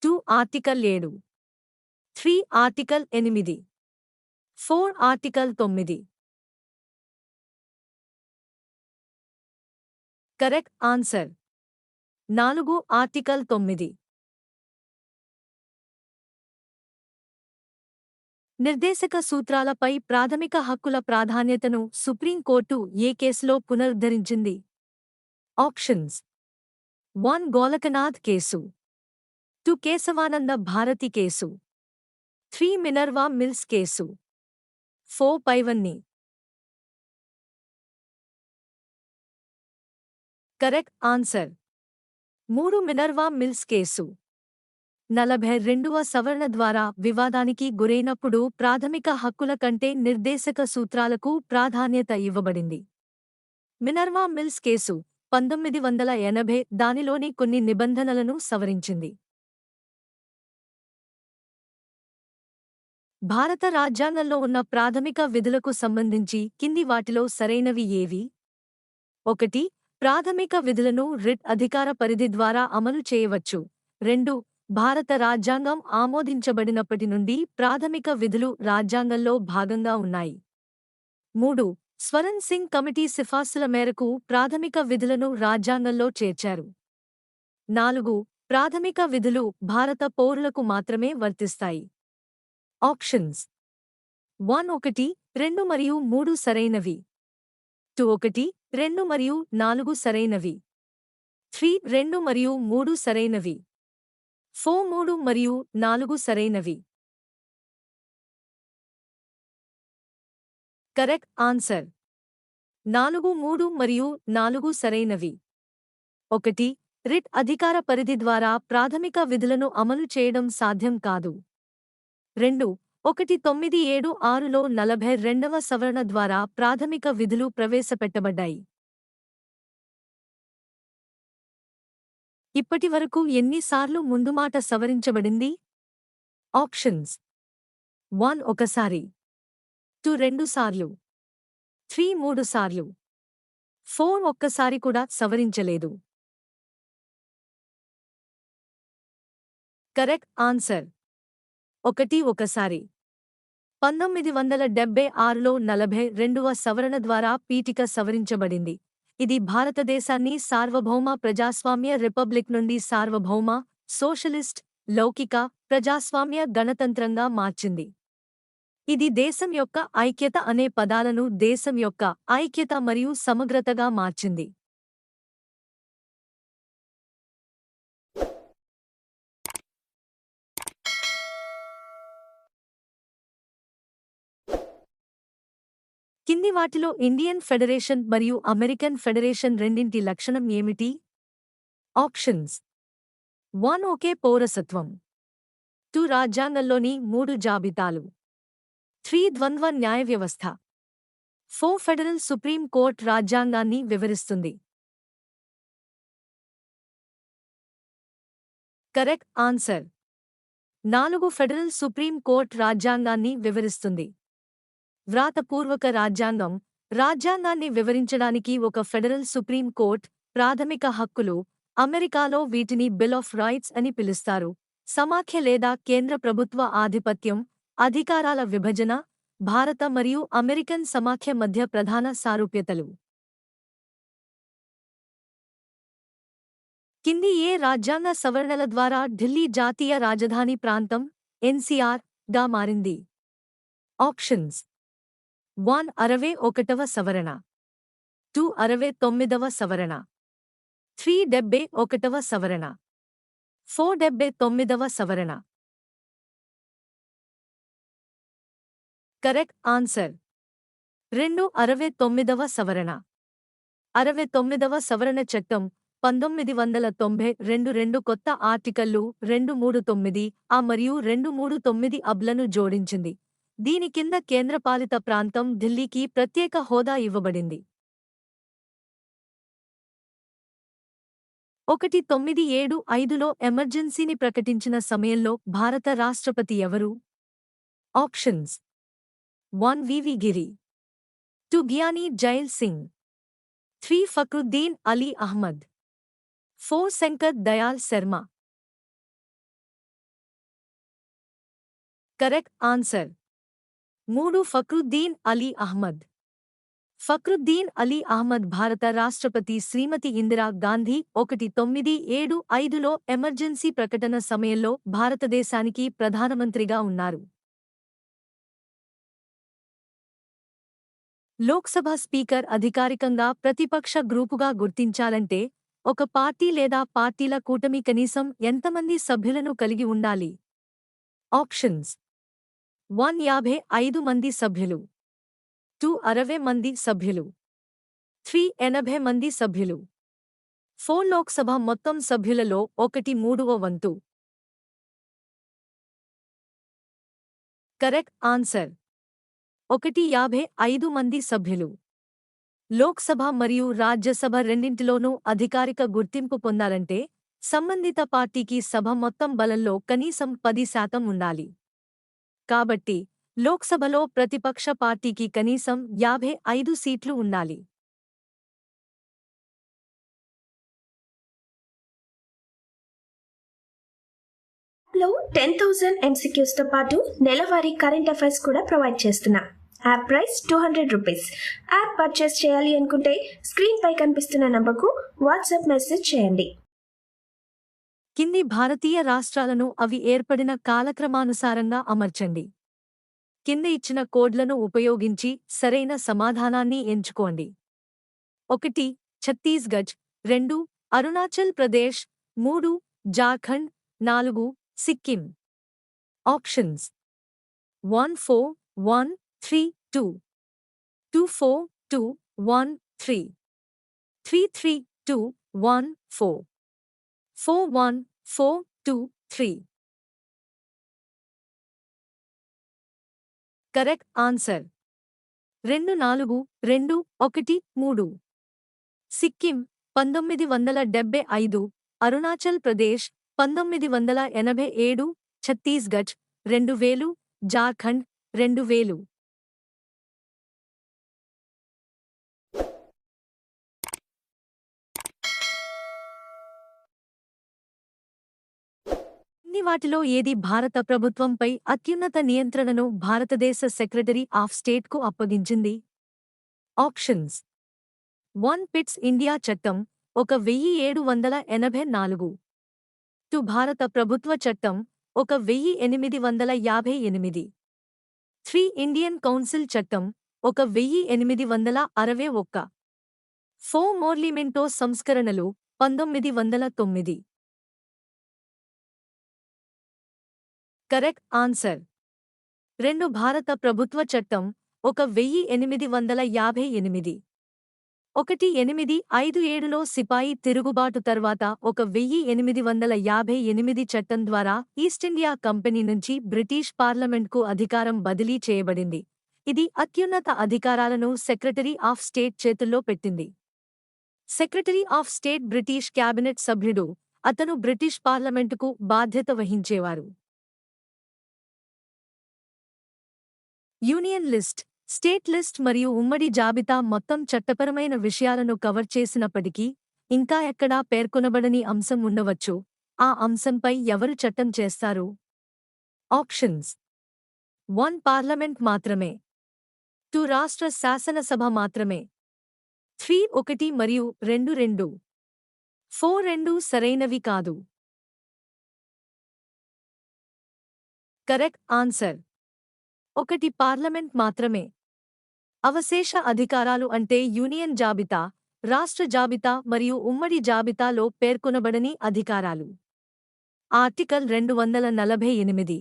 2 article 7, 3 article 8, 4 article 9. Correct answer. 4 article 9. నిర్దేశక సూత్రాలపై ప్రాథమిక హక్కుల ప్రాధాన్యతను సుప్రీంకోర్టు ఏ కేసులో పునరుద్ధరించింది? Options: 1 Golaknath case, 2 Kesavananda Bharati case, 3 Minerva Mills case, 4 పైవన్నీ. Correct answer. 3 Minerva Mills case. 42వ సవరణ ద్వారా వివాదానికి గురైనప్పుడు ప్రాథమిక హక్కుల కంటే నిర్దేశక సూత్రాలకు ప్రాధాన్యత ఇవ్వబడింది. మినర్వా మిల్స్ కేసు 1980 దానిలోని కొన్ని నిబంధనలను సవరించింది. భారత రాజ్యాంగంలో ఉన్న ప్రాథమిక విధులకు సంబంధించి కింది వాటిలో సరైనవి ఏవి? 1. ప్రాథమిక విధులను రిట్ అధికార పరిధి ద్వారా అమలు చేయవచ్చు. 2. భారత రాజ్యాంగం ఆమోదించబడినప్పటి నుండి ప్రాథమిక విధులు రాజ్యాంగంలో భాగంగా ఉన్నాయి. 3. స్వరణ్ సింగ్ కమిటీ సిఫార్సుల మేరకు ప్రాథమిక విధులను రాజ్యాంగంలో చేర్చారు. 4. ప్రాథమిక విధులు భారత పౌరులకు మాత్రమే వర్తిస్తాయి. ఆప్షన్స్: 1, 1, 2 మరియు 3 సరైనవి. 2, 1, 2 మరియు 4 సరైనవి. 3, 2 మరియు 3 సరైనవి. 4, 3 మరియు 4 సరైనవి. Correct answer. 4, 3 మరియు 4 సరైనవి. 1. రిట్ అధికార పరిధి ద్వారా ప్రాథమిక విధులను అమలు చేయడం సాధ్యం కాదు. 2. 1976లో 42వ సవరణ ద్వారా ప్రాథమిక విధులు ప్రవేశపెట్టబడ్డాయి. ఇప్పటివరకు ఎన్నిసార్లు ముందుమాట సవరించబడింది? ఆప్షన్స్: 1 ఒకసారి, 2 2 సార్లు, 3 3 సార్లు, 4 ఒక్కసారి కూడా సవరించలేదు. Correct answer. 1 ఒకసారి. 1976లో 42వ సవరణ ద్వారా పీఠిక సవరించబడింది. ఇది భారతదేశాన్ని సార్వభౌమ ప్రజాస్వామ్య రిపబ్లిక్ నుండి సార్వభౌమ, సోషలిస్ట్, లౌకిక, ప్రజాస్వామ్య గణతంత్రంగా మార్చింది. ఇది దేశం యొక్క ఐక్యత అనే పదాలను దేశం యొక్క ఐక్యత మరియు సమగ్రతగా మార్చింది. కింది వాటిలో ఇండియన్ ఫెడరేషన్ మరియు అమెరికన్ ఫెడరేషన్ రెండింటి లక్షణం ఏమిటి? ఆప్షన్స్: 1 ఒకే పౌరసత్వం, 2 రాజ్యాంగంలోని 3 జాబితాలు, 3 ద్వంద్వ న్యాయ వ్యవస్థ, 4 ఫెడరల్ సుప్రీం కోర్ట్ రాజ్యాంగాన్ని వివరిస్తుంది. Correct answer. 4 federal supreme court రాజ్యాంగాన్ని వివరిస్తుంది. వ్రాతపూర్వక రాజ్యాంగం రాజ్యాంగాన్ని వివరించడానికి ఒక ఫెడరల్ సుప్రీం కోర్ట్. ప్రాథమిక హక్కులు అమెరికాలో వీటిని బిల్ ఆఫ్ రైట్స్ అని పిలుస్తారు. సమాఖ్య లేదా కేంద్ర ప్రభుత్వ ఆధిపత్యం, అధికారాల విభజన, భారత మరియు అమెరికన్ సమాఖ్య మధ్య ప్రధాన సారూప్యతలు. కింది ఏ రాజ్యాంగ సవరణల ద్వారా ఢిల్లీ జాతీయ రాజధాని ప్రాంతం (NCR) గా మారింది? ఆప్షన్స్: 1 61వ సవరణ, 2 69వ సవరణ, 3 71వ సవరణ, 4 79వ సవరణ. Correct answer. 2 69వ సవరణ. 69వ సవరణ చట్టం 1992 కొత్త ఆర్టికళ్లు 239 ఆ మరియు 239 అబ్లను జోడించింది. దీని కింద కేంద్రపాలిత ప్రాంతం ఢిల్లీకి ప్రత్యేక హోదా ఇవ్వబడింది. 1975లో ఎమర్జెన్సీని ప్రకటించిన సమయంలో భారత రాష్ట్రపతి ఎవరు? Options 1 VV Giri, 2 Giani Zail Singh, 3 Fakhruddin Ali Ahmed, 4 Shankar Dayal Sharma. Correct answer 3 Fakhruddin Ali Ahmed. Fakhruddin Ali Ahmed భారత రాష్ట్రపతి శ్రీమతి ఇందిరా గాంధీ 1975లో ఎమర్జెన్సీ ప్రకటన సమయంలో భారతదేశానికి ప్రధానమంత్రిగా ఉన్నారు. లోక్సభ స్పీకర్ అధికారికంగా ప్రతిపక్ష గ్రూపుగా గుర్తించాలంటే ఒక పార్టీ లేదా పార్టీల కూటమి కనీసం ఎంతమంది సభ్యులను కలిగి ఉండాలి? ఆప్షన్స్ 1 55 మంది సభ్యులు, 2 60 మంది సభ్యులు, 3 80 మంది సభ్యులు, 4 లోక్సభ మొత్తం సభ్యులలో 1/3 వంతు. కరెక్ట్ ఆన్సర్ 155 మంది సభ్యులు. లోక్సభ మరియు రాజ్యసభ రెండింటిలోనూ అధికారిక గుర్తింపు పొందాలంటే సంబంధిత పార్టీకి సభ మొత్తం బలంలో కనీసం 10% ఉండాలి. కాబట్టి లోక్సభలో ప్రతిపక్ష పార్టీకి కనీసం 55 సీట్లు ఉండాలి. లో 10,000 MCQs తో పాటు నెలవారీ కరెంట్ అఫైర్స్ కూడా ప్రొవైడ్ చేస్తున్నాం. App price 200 rupees. App purchase చేయాలి అనుకుంటే స్క్రీన్ పై కనిపిస్తున్న నంబర్కు వాట్సాప్ మెసేజ్ చేయండి. కింది భారతీయ రాష్ట్రాలను అవి ఏర్పడిన కాలక్రమానుసారంగా అమర్చండి. కింద ఇచ్చిన కోడ్లను ఉపయోగించి సరైన సమాధానాన్ని ఎంచుకోండి. 1 Chhattisgarh, 2 Arunachal Pradesh, 3 Jharkhand, 4 Sikkim. Options 1 4 1 3 2, 2 4 2 1 3, 3 3 2 1 4, 4 1 4 2 3. Correct answer 2 4 2 1 3. Sikkim 1975, Arunachal Pradesh 1987, Chhattisgarh 2000, Jharkhand 2000. వాటిలో ఏది భారత ప్రభుత్వంపై అత్యున్నత నియంత్రణను భారతదేశ సెక్రటరీ ఆఫ్ స్టేట్కు అప్పగించింది? ఆప్షన్స్ 1 పిట్స్ ఇండియా చట్టం 1784, 2 భారత ప్రభుత్వ చట్టం 1858, 3 ఇండియన్ కౌన్సిల్ చట్టం 1861, 4 మోర్లిమెంటో సంస్కరణలు 1909. కరెక్ట్ ఆన్సర్ 2 భారత ప్రభుత్వ చట్టం 1858. 1857లో సిపాయి తిరుగుబాటు తర్వాత 1858 చట్టం ద్వారా ఈస్టిండియా కంపెనీ నుంచి బ్రిటిష్ పార్లమెంట్కు అధికారం బదిలీ చేయబడింది. ఇది అత్యున్నత అధికారాలను సెక్రటరీ ఆఫ్ స్టేట్ చేతుల్లో పెట్టింది. Secretary of state British cabinet సభ్యుడు. అతను బ్రిటిష్ పార్లమెంటుకు బాధ్యత వహించేవారు. యూనియన్ లిస్ట్, స్టేట్ లిస్ట్ మరియు ఉమ్మడి జాబితా మొత్తం చట్టపరమైన విషయాలను కవర్ చేసినప్పటికీ ఇంకా ఎక్కడా పేర్కొనబడని అంశం ఉండవచ్చు. ఆ అంశంపై ఎవరు చట్టం చేస్తారు? ఆప్షన్స్ 1 పార్లమెంట్ మాత్రమే, 2 రాష్ట్ర శాసనసభ మాత్రమే, 3 1 మరియు 2 2, 4 2 సరైనవి కాదు. కరెక్ట్ ఆన్సర్ 1 పార్లమెంట్ మాత్రమే. అవశేష అధికారాలు అంటే యూనియన్ జాబితా, రాష్ట్ర జాబితా మరియు ఉమ్మడి జాబితాలో పేర్కొనబడని అధికారాలు. ఆర్టికల్ 248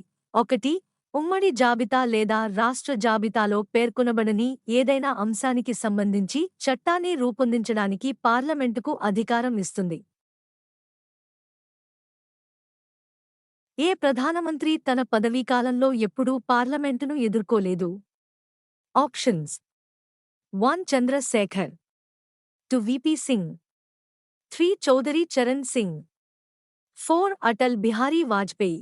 1 ఉమ్మడి జాబితా లేదా రాష్ట్ర జాబితాలో పేర్కొనబడని ఏదైనా అంశానికి సంబంధించి చట్టాన్ని రూపొందించడానికి పార్లమెంటుకు అధికారం ఇస్తుంది. ఏ ప్రధానమంత్రి తన పదవీకాలంలో ఎప్పుడూ పార్లమెంటును ఎదుర్కోలేదు? Options: 1 Chandrashekhar, 2 VP Singh, 3 Chaudhary Charan Singh, 4 Atal Bihari Vajpayee.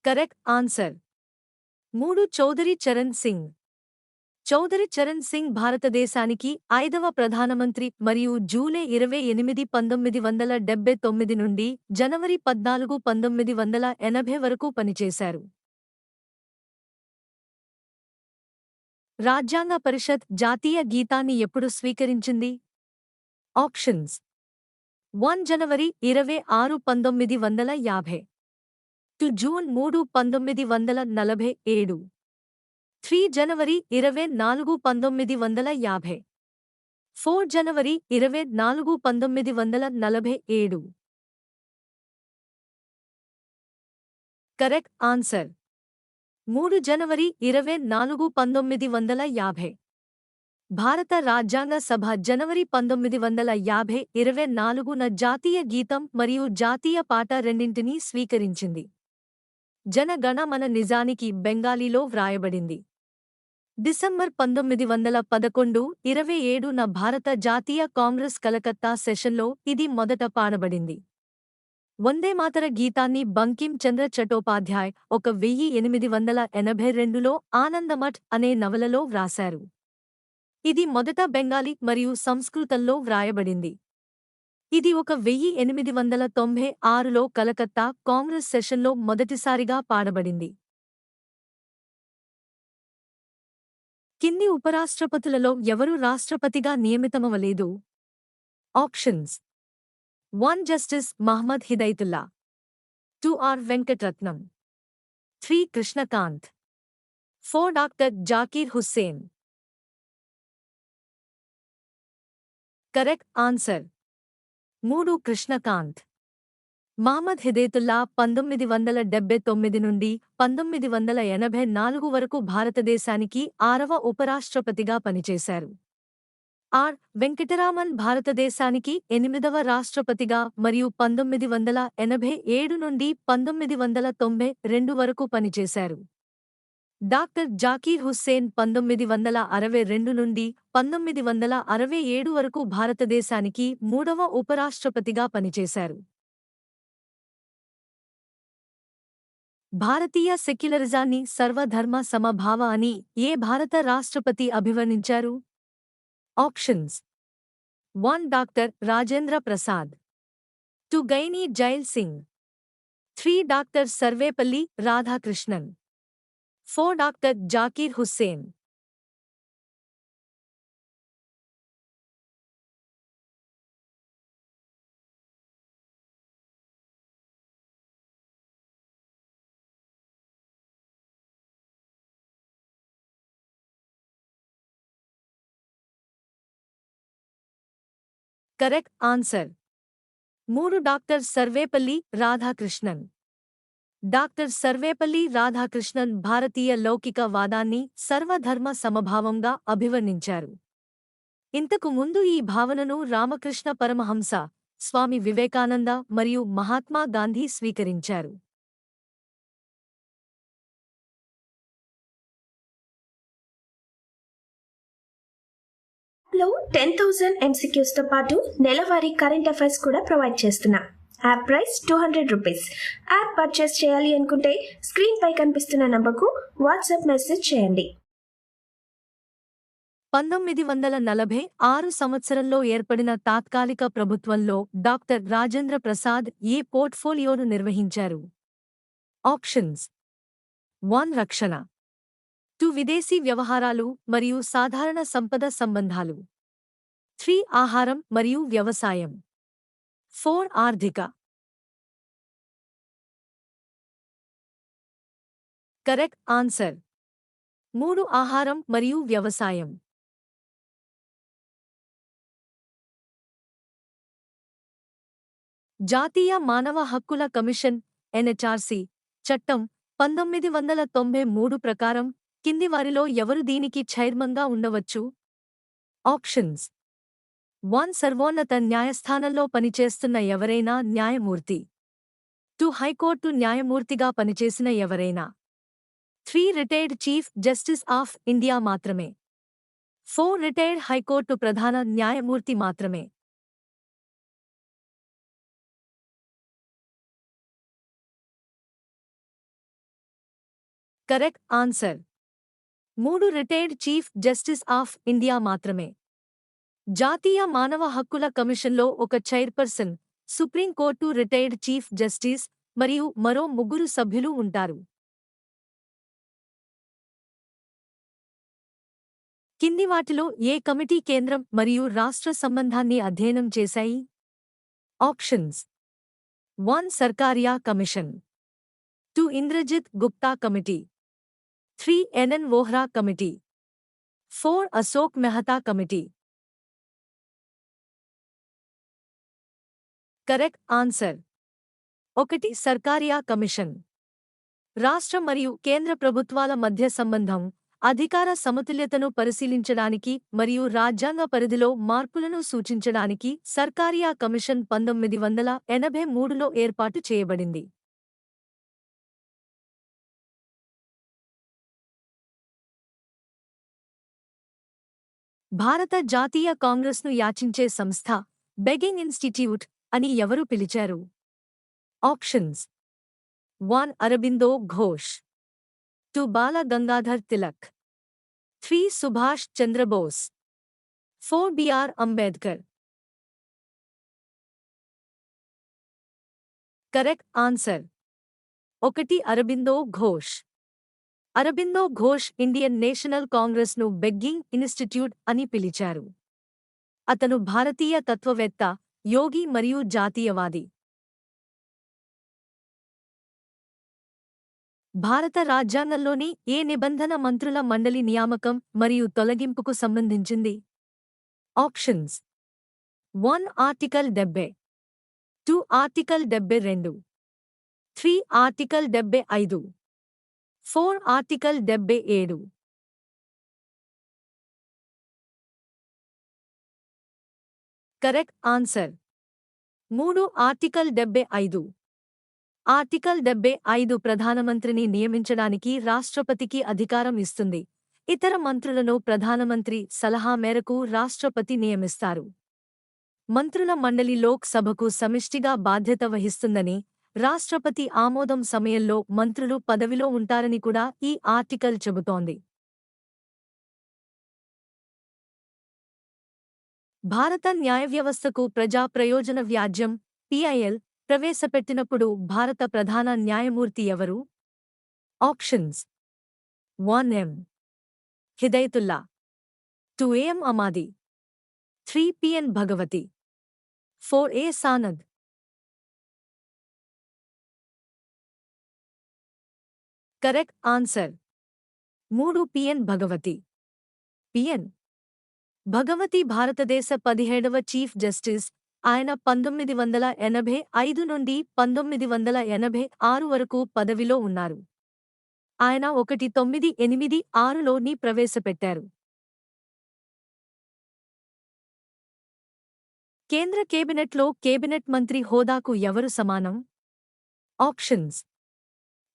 Correct answer 3 Chaudhary Charan Singh. Chaudhary Charan Singh భారతదేశానికి 5వ ప్రధానమంత్రి మరియు జూలై 28, 1979 నుండి జనవరి 14, 1980 వరకు పనిచేశారు. రాజ్యాంగ పరిషత్ జాతీయ గీతాన్ని ఎప్పుడు స్వీకరించింది? ఆప్షన్స్: 1 జనవరి 26, 1950, 2 జూన్ 3, 1947, 3 జనవరి 24, 1950, 4 జనవరి 24, 1947. కరెక్ట్ ఆన్సర్ 3 జనవరి 24, 1950. భారత రాజ్యాంగ సభ జనవరి 1950, 24న జాతీయ గీతం మరియు జాతీయ పాట రెండింటినీ స్వీకరించింది. జన గణ మన నిజానికి బెంగాలీలో వ్రాయబడింది. డిసెంబర్ 1911, 27న భారత జాతీయ కాంగ్రెస్ కలకత్తా సెషన్లో ఇది మొదట పాడబడింది. వందేమాతర గీతాన్ని బంకిం చంద్ర చటోపాధ్యాయ్ 1882లో ఆనందమఠ్ అనే నవలలో వ్రాశారు. ఇది మొదట బెంగాలీ మరియు సంస్కృతంలో వ్రాయబడింది. ఇది 1896లో కలకత్తా కాంగ్రెస్ సెషన్లో మొదటిసారిగా పాడబడింది. కింది ఉపరాష్ట్రపతులలో ఎవరు రాష్ట్రపతిగా నియమితమవలేదు? Options: 1 justice Mohammad Hidayatullah, 2 R Venkataratnam, 3 Krishan Kant, 4 doctor Zakir Hussain. Correct answer 3 Krishan Kant. Mohammad Hidayatullah 1979 నుండి 1984 వరకు భారతదేశానికి 6వ ఉపరాష్ట్రపతిగా పనిచేశారు. ఆర్ వెంకటరామన్ భారతదేశానికి 8వ రాష్ట్రపతిగా మరియు 1987 నుండి 1992 వరకు పనిచేశారు. డాక్టర్ జాకీర్ హుస్సేన్ 1962 నుండి 1967 వరకు భారతదేశానికి 3వ ఉపరాష్ట్రపతిగా పనిచేశారు. భారతీయ సెక్యులరిజాన్ని సర్వధర్మ సమభావ అని ఏ భారత రాష్ట్రపతి అభివర్ణించారు? Options: 1 doctor Rajendra Prasad, 2 Giani Zail Singh, 3 doctor Sarvepalli Radhakrishnan, 4 doctor Zakir Hussain. Correct answer 3 doctor Sarvepalli Radhakrishnan. Doctor Sarvepalli Radhakrishnan భారతీయ లౌకిక వాదాన్ని సర్వధర్మ సమభావంగా అభివర్ణించారు. ఇంతకు ముందు ఈ భావనను రామకృష్ణ పరమహంస, స్వామి వివేకానంద మరియు మహాత్మా గాంధీ స్వీకరించారు. లో 10,000 MCQs తో పాటు నెలవారీ కరెంట్ అఫైర్స్ కూడా ప్రొవైడ్ చేస్తున్నాం. App price ₹200. యాప్ పర్చేస్ చేయాలి అనుకుంటే స్క్రీన్ పై కనిపిస్తున్న నంబర్కు వాట్సాప్ మెసేజ్ చేయండి. 1946 సంవత్సరంలో ఏర్పడిన తాత్కాలిక ప్రభుత్వంలో డాక్టర్ రాజేంద్ర ప్రసాద్ ఏ పోర్ట్ఫోలియోను నిర్వహించారు? ఆప్షన్స్: 1 రక్షణ, 2 విదేశీ వ్యవహారాలు మరియు సాధారణ సంపద సంబంధాలు, 3 ఆహారం మరియు వ్యవసాయం, 4 ఆర్థిక. కరెక్ట్ ఆన్సర్ 3 ఆహారం మరియు వ్యవసాయం. జాతీయ మానవ హక్కుల కమిషన్ ఎన్హెచ్ఆర్సీ చట్టం 1993 ప్రకారం కింది వారిలో ఎవరు దీనికి చైర్మన్గా ఉండవచ్చు? ఆప్షన్స్ 1 సర్వోన్నత న్యాయస్థానంలో పనిచేస్తున్న ఎవరైనా న్యాయమూర్తి. 2 హైకోర్టు న్యాయమూర్తిగా పనిచేసిన ఎవరైనా. 3 retired chief justice of India మాత్రమే. 4 రిటైర్డ్ హైకోర్టు ప్రధాన న్యాయమూర్తి మాత్రమే. Correct answer 3 retired chief justice of India మాత్రమే. జాతీయ మానవ హక్కుల కమిషన్లో ఒక chairperson, supreme court retired chief justice మరియు మరో 3 సభ్యులు ఉంటారు. కింది వాటిలో ఏ కమిటీ కేంద్రం మరియు రాష్ట్ర సంబంధాన్ని అధ్యయనం చేశాయి? Options 1 Sarkaria commission, 2 Indrajit Gupta committee, 3 NN Vohra committee, 4 Ashok Mehta committee. Correct answer 1 Sarkaria commission. రాష్ట్ర మరియు కేంద్ర ప్రభుత్వాల మధ్య సంబంధం, అధికార సమతుల్యతను పరిశీలించడానికి మరియు రాజ్యాంగ పరిధిలో మార్పులను సూచించడానికి సర్కారియా కమిషన్ 1983లో ఏర్పాటు చేయబడింది. భారత జాతీయ కాంగ్రెస్ను యాచించే సంస్థ బెగింగ్ ఇన్స్టిట్యూట్ అని ఎవరు పిలిచారు? Options 1 Aurobindo Ghosh, 2 Bal Gangadhar Tilak, 3 Subhash Chandra Bose, 4 BR Ambedkar. Correct answer 1 Aurobindo Ghosh. Aurobindo Ghosh Indian national కాంగ్రెస్ను బెగ్గింగ్ ఇన్స్టిట్యూట్ అని పిలిచారు. అతను భారతీయ తత్వవేత్త, యోగి మరియు జాతీయవాది. భారత రాజ్యాంగంలోని ఏ నిబంధన మంత్రుల మండలి నియామకం మరియు తొలగింపుకు సంబంధించింది? Options 1 article 70, 2 article 72, 3 article 75, 4 article 77. Correct answer 3 article 75. Article 75 ప్రధానమంత్రిని నియమించడానికి రాష్ట్రపతికి అధికారం ఇస్తుంది. ఇతర మంత్రులను ప్రధానమంత్రి సలహా మేరకు రాష్ట్రపతి నియమిస్తారు. మంత్రుల మండలి లోక్ సభకు సమిష్టిగా బాధ్యత వహిస్తుందని, రాష్ట్రపతి ఆమోదం సమయంలో మంత్రులు పదవిలో ఉంటారని కూడా ఈ ఆర్టికల్ చెబుతోంది. భారత న్యాయవ్యవస్థకు ప్రజా ప్రయోజన వ్యాజ్యం పిఐఎల్ ప్రవేశపెట్టినప్పుడు భారత ప్రధాన న్యాయమూర్తి ఎవరు? Options 1 M Hidayatullah, 2 M Ahmadi, 3 PN Bhagwati, 4 A సానద్. Correct answer 3 PN Bhagwati. PN Bhagwati భారతదేశ 17వ చీఫ్ జస్టిస్. ఆయన 1985 నుండి 1986 వరకు పదవిలో ఉన్నారు. ఆయన 1986లోని ప్రవేశపెట్టారు. కేంద్ర కేబినెట్లో కేబినెట్ మంత్రి హోదాకు ఎవరు సమానం? ఆప్షన్స్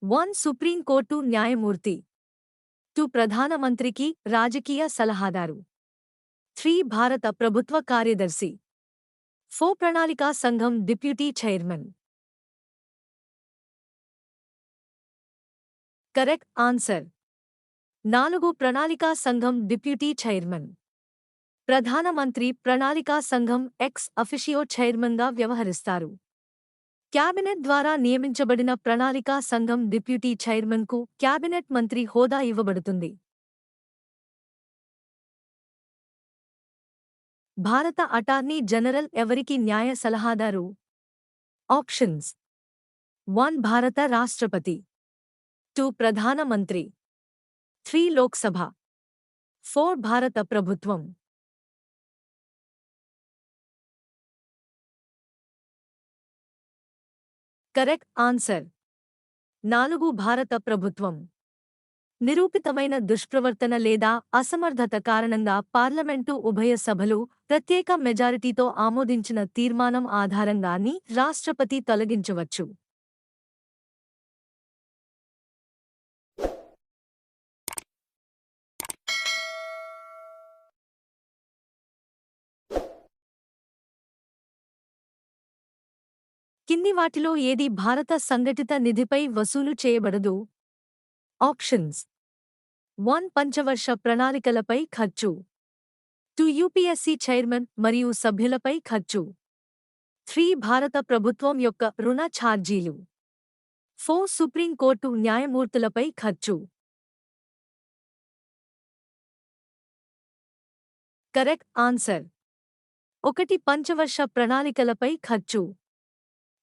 1 సుప్రీంకోర్టు న్యాయమూర్తి, 2 ప్రధానమంత్రికి రాజకీయ సలహాదారు, 3 భారత ప్రభుత్వ కార్యదర్శి, 4 ప్రణాళికా సంఘం డిప్యూటీ చైర్మన్. కరెక్ట్ ఆన్సర్ 4 ప్రణాళికా సంఘం డిప్యూటీ చైర్మన్. ప్రధానమంత్రి ప్రణాళికా సంఘం ఎక్స్ అఫిషియో చైర్మన్గా వ్యవహరిస్తారు. క్యాబినెట్ ద్వారా నియమించబడిన ప్రణాళికా సంఘం డిప్యూటీ చైర్మన్కు క్యాబినెట్ మంత్రి హోదా ఇవ్వబడుతుంది. భారత అటార్నీ జనరల్ ఎవరికి న్యాయ సలహాదారు? ఆప్షన్స్ 1 భారత రాష్ట్రపతి, 2 ప్రధానమంత్రి, 3 లోక్సభ, 4 భారత ప్రభుత్వం. కరెక్ట్ ఆన్సర్ 4 భారత ప్రభుత్వం నిరూపితమైన దుష్ప్రవర్తన లేదా అసమర్థత కారణంగా పార్లమెంటు ఉభయ సభలు ప్రత్యేక మెజారిటీతో ఆమోదించిన తీర్మానం ఆధారంగాని రాష్ట్రపతి తొలగించవచ్చు. కింది వాటిలో ఏది భారత సంఘటిత నిధిపై వసూలు చేయబడదు? ఆప్షన్స్ 1 పంచవర్ష ప్రణాళికలపై ఖర్చు, 2 యూపీఎస్సీ చైర్మన్ మరియు సభ్యులపై ఖర్చు, 3 భారత ప్రభుత్వం యొక్క రుణ ఛార్జీలు, 4 సుప్రీంకోర్టు న్యాయమూర్తులపై ఖర్చు. కరెక్ట్ ఆన్సర్ 1 పంచవర్ష ప్రణాళికలపై ఖర్చు.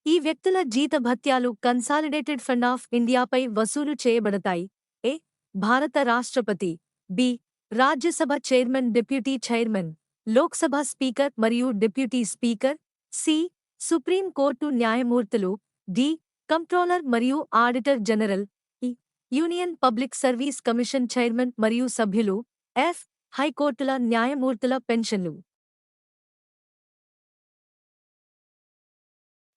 ఈ వ్యక్తుల జీతభత్యాలు కన్సాలిడేటెడ్ ఫండ్ ఆఫ్ ఇండియాపై వసూలు చేయబడతాయి. ఏ. భారత రాష్ట్రపతి, B. Rajya Sabha chairman deputy chairman, Lok Sabha speaker మరియు deputy speaker, C. Supreme court న్యాయమూర్తులు, డి. కంట్రోలర్ మరియు auditor general, E. Union public service commission chairman మరియు సభ్యులు, ఎఫ్. హైకోర్టుల న్యాయమూర్తుల పెన్షన్లు.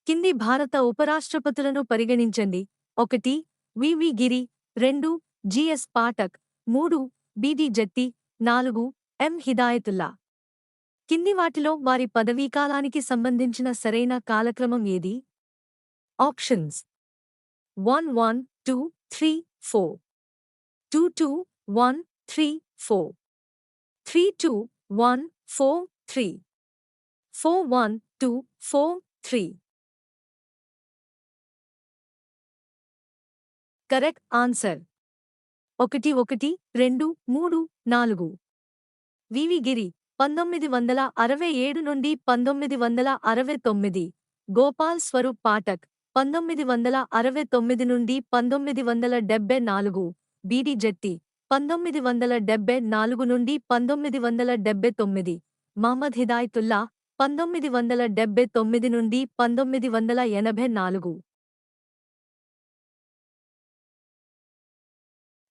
కింది భారత ఉపరాష్ట్రపతులను పరిగణించండి. 1 వివి గిరి, 2 జిఎస్ పాఠక్, 3 బిడి జట్టి, 4 ఎం హిదాయతుల్లా. కింది వాటిలో వారి పదవీకాలానికి సంబంధించిన సరైన కాలక్రమం ఏది? ఆప్షన్స్ 1 2 3 4, 2 2 1 3 4, 3 2 1 4 3, 4 1 2 4 3. Correct answer 1 1 2 3 4. వివి గిరి 1967 నుండి 1969, గోపాల్ స్వరూప్ పాఠక్ 1969 నుండి 1974, బిడి జట్టి 1974 నుండి 1979, మహ్మద్ హిదాయతుల్లా 1979 నుండి 1984.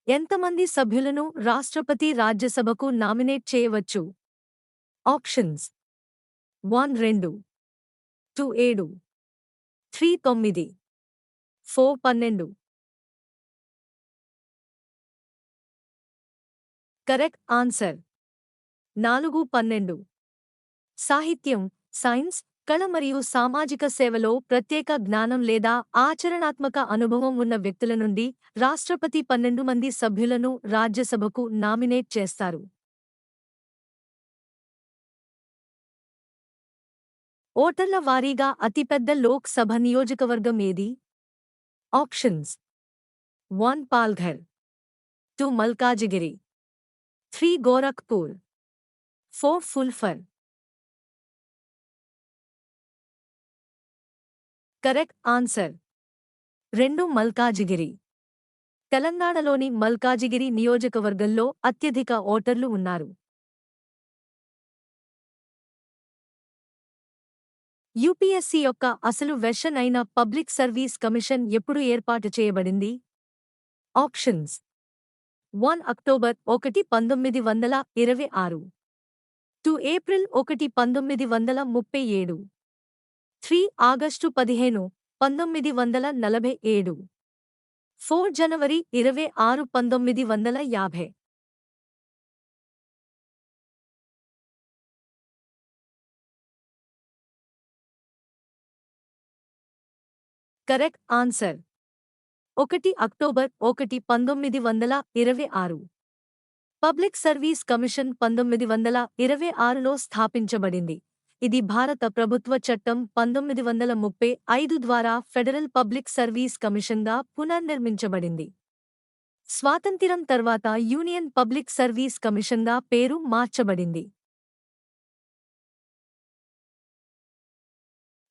ఎంతమంది సభ్యులను రాష్ట్రపతి రాజ్యసభకు నామినేట్ చేయవచ్చు? ఆప్షన్స్ 1 2, 2 7, 3 9, 4 12. Correct answer 4 12. సాహిత్యం, సైన్స్, కళ మరియు సామాజిక సేవలో ప్రత్యేక జ్ఞానం లేదా ఆచరణాత్మక అనుభవం ఉన్న వ్యక్తుల నుండి రాష్ట్రపతి 12 మంది సభ్యులను రాజ్యసభకు నామినేట్ చేస్తారు. ఓటర్ల వారీగా అతిపెద్ద లోక్ సభ నియోజకవర్గం ఏది? Options 1 Palghar, 2 Malkajgiri, 3 Gorakhpur, 4 Phulpur. Correct answer 2 Malkajgiri. తెలంగాణలోని మల్కాజిగిరి నియోజకవర్గంలో అత్యధిక ఓటర్లు ఉన్నారు. యూపీఎస్సీ యొక్క అసలు వెర్షన్ అయిన పబ్లిక్ సర్వీస్ కమిషన్ ఎప్పుడు ఏర్పాటు చేయబడింది? ఆప్షన్స్ 1 అక్టోబర్ 1 1926, 2 ఏప్రిల్ 1 1937, 3 ఆగస్టు 15 1947, 4 జనవరి 26 1950. Correct answer 1 October 1 1926. Public service commission 1926లో స్థాపించబడింది. ఇది భారత ప్రభుత్వ చట్టం 1935 ద్వారా ఫెడరల్ పబ్లిక్ సర్వీస్ కమిషన్గా పునర్నిర్మించబడింది. స్వాతంత్ర్యం తర్వాత యూనియన్ పబ్లిక్ సర్వీస్ కమిషన్గా పేరు మార్చబడింది.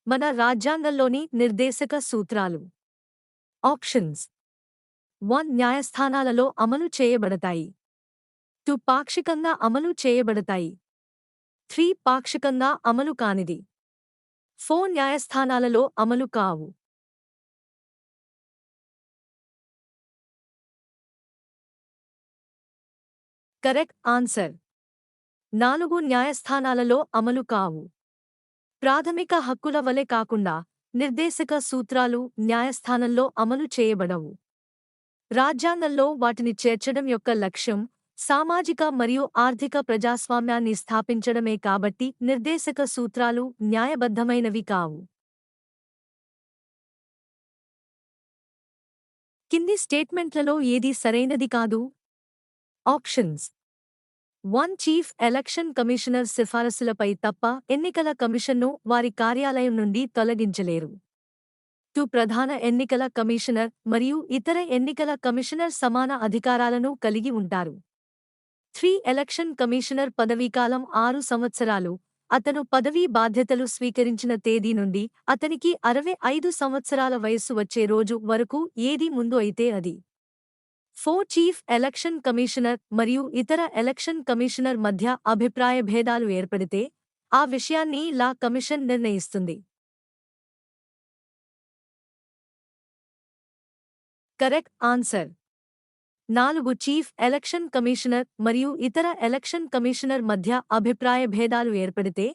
మన రాజ్యాంగంలోని నిర్దేశక సూత్రాలు. ఆప్షన్స్ 1 న్యాయస్థానాలలో అమలు చేయబడతాయి, 2 పాక్షికంగా అమలు చేయబడతాయి, 3 పాక్షికంగా అమలు కానిది, 4 న్యాయస్థానాలలో అమలు కావు. Correct answer. 4 న్యాయస్థానాలలో అమలు కావు. ప్రాథమిక హక్కుల వలె కాకుండా నిర్దేశక సూత్రాలు న్యాయస్థానంలో అమలు చేయబడవు. రాజ్యాంగంలో వాటిని చేర్చడం యొక్క లక్ష్యం సామాజిక మరియు ఆర్థిక ప్రజాస్వామ్యాన్ని స్థాపించడమే కాబట్టి నిర్దేశక సూత్రాలు న్యాయబద్ధమైనవి కావు. కింది స్టేట్మెంట్లలో ఏది సరైనది కాదు? ఆప్షన్స్. 1. చీఫ్ ఎలక్షన్ కమిషనర్ సిఫారసులపై తప్ప ఎన్నికల కమిషన్ను వారి కార్యాలయం నుండి తొలగించలేరు. 2. ప్రధాన ఎన్నికల కమిషనర్ మరియు ఇతర ఎన్నికల కమిషనర్ సమాన అధికారాలను కలిగి ఉంటారు. 3. ఎలక్షన్ కమిషనర్ పదవీకాలం 6 సంవత్సరాలు. అతను పదవీ బాధ్యతలు స్వీకరించిన తేదీ నుండి అతనికి 65 సంవత్సరాల వయస్సు వచ్చే రోజు వరకు ఏది ముందు అయితే అది. 4. చీఫ్ ఎలక్షన్ కమిషనర్ మరియు ఇతర ఎలక్షన్ కమిషనర్ మధ్య అభిప్రాయ భేదాలు ఏర్పడితే ఆ విషయాన్ని లా కమిషన్ నిర్ణయిస్తుంది. Correct answer. 4. Chief election commissioner మరియు ఇతర ఎలక్షన్ కమిషనర్ మధ్య అభిప్రాయ భేదాలు ఏర్పడితే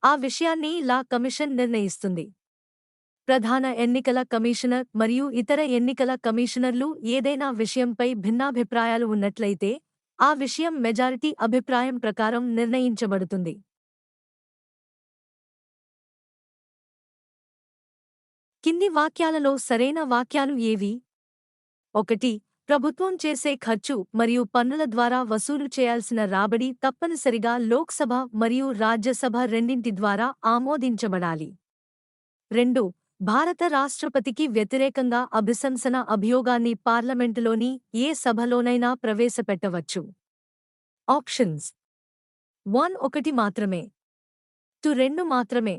ఆ విషయాన్ని లా కమిషన్ నిర్ణయిస్తుంది. ప్రధాన ఎన్నికల కమిషనర్ మరియు ఇతర ఎన్నికల కమిషనర్లు ఏదైనా విషయంపై భిన్నాభిప్రాయాలు ఉన్నట్లయితే ఆ విషయం మెజారిటీ అభిప్రాయం ప్రకారం నిర్ణయించబడుతుంది. కింది వాక్యాలలో సరైన వాక్యాలు ఏవి? 1. ప్రభుత్వం చేసే ఖర్చు మరియు పన్నుల ద్వారా వసూలు చేయాల్సిన రాబడి తప్పనిసరిగా లోక్సభ మరియు రాజ్యసభ రెండింటి ద్వారా ఆమోదించబడాలి. 2. భారత రాష్ట్రపతికి వ్యతిరేకంగా అభిశంసన అభియోగాన్ని పార్లమెంటులోని ఏ సభలోనైనా ప్రవేశపెట్టవచ్చు. ఆప్షన్స్. 1. 1 మాత్రమే. 2. 2 మాత్రమే.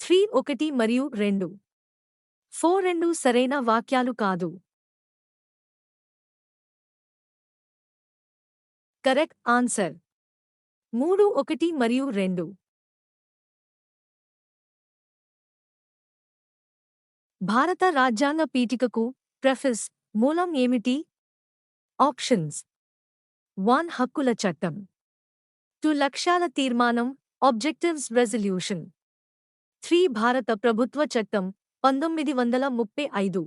3. 1 మరియు 2. 4. 2 సరైన వాక్యాలు కాదు. Correct answer. 3. 1 మరియు 2. భారత రాజ్యాంగ పీఠికకు ప్రెఫెస్ మూలం ఏమిటి? ఆప్షన్స్. 1. హక్కుల చట్టం. 2. లక్ష్యాల తీర్మానం ఆబ్జెక్టివ్స్ రెజల్యూషన్. 3. భారత ప్రభుత్వ చట్టం 1935.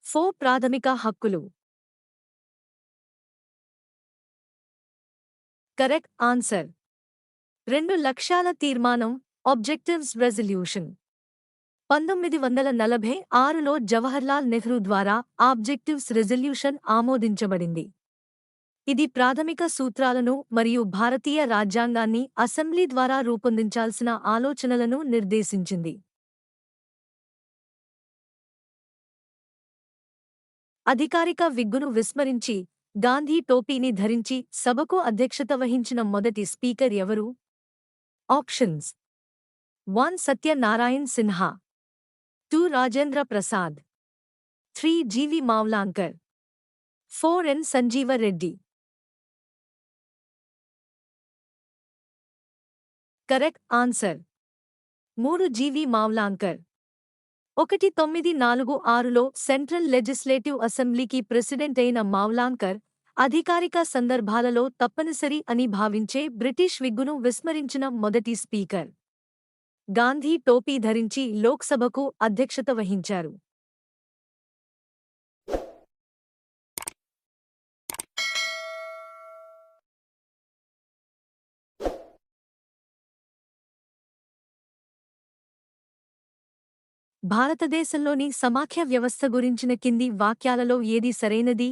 4. ప్రాథమిక హక్కులు. Correct answer. 2. లక్ష్యాల తీర్మానం ఆబ్జెక్టివ్స్ రెజల్యూషన్. 1946లో జవహర్లాల్ నెహ్రూ ద్వారా ఆబ్జెక్టివ్స్ రెజల్యూషన్ ఆమోదించబడింది. ఇది ప్రాథమిక సూత్రాలను మరియు భారతీయ రాజ్యాంగాన్ని అసెంబ్లీ ద్వారా రూపొందించాల్సిన ఆలోచనలను నిర్దేశించింది. అధికారిక విగ్గును విస్మరించి గాంధీ టోపీని ధరించి సభకు అధ్యక్షత వహించిన మొదటి స్పీకర్ ఎవరు? Options. 1. Satyanarayan Sinha. 2. Rajendra Prasad. 3. GV Mavalankar. 4. N. Sanjiva Reddy. Correct answer. 3. GV Mavalankar. 1946లో సెంట్రల్ లెజిస్లేటివ్ అసెంబ్లీకి ప్రెసిడెంట్ అయిన మావ్లాంకర్ అధికారిక సందర్భాలలో తప్పనిసరి అని భావించే బ్రిటిష్ విగ్గును విస్మరించిన మొదటి స్పీకర్. గాంధీ టోపీ ధరించి లోక్సభకు అధ్యక్షత వహించారు. భారతదేశంలోని సమాఖ్య వ్యవస్థ గురించిన కింది వాక్యాలలో ఏది సరైనది?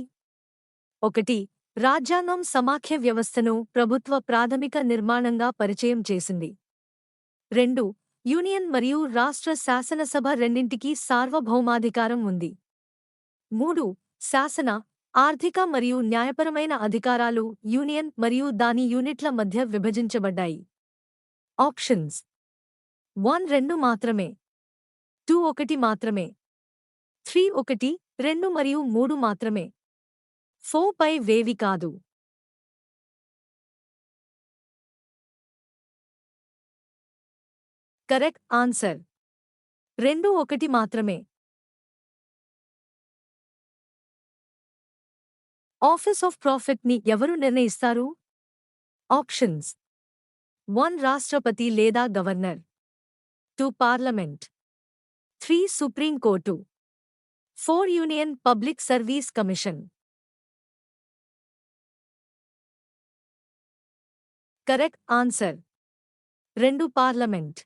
1. రాజ్యాంగం సమాఖ్య వ్యవస్థను ప్రభుత్వ ప్రాథమిక నిర్మాణంగా పరిచయం చేసింది. 2. యూనియన్ మరియు రాష్ట్ర శాసనసభ రెండింటికీ సార్వభౌమాధికారం ఉంది. 3. శాసన, ఆర్థిక మరియు న్యాయపరమైన అధికారాలు యూనియన్ మరియు దాని యూనిట్ల మధ్య విభజించబడ్డాయి. ఆప్షన్స్. 1. 2 మాత్రమే. 2. 1 మాత్రమే. 3. 1, 2 మరియు 3 మాత్రమే. 4 పై వేవి కాదు. Correct answer. 2. 1 మాత్రమే. ఆఫీస్ ఆఫ్ ప్రాఫిట్ ని ఎవరు నిర్ణయిస్తారు? ఆప్షన్స్: 1 రాష్ట్రపతి లేదా governor, 2 parliament, 3 supreme court, 4 union public service commission. Correct answer 2 parliament.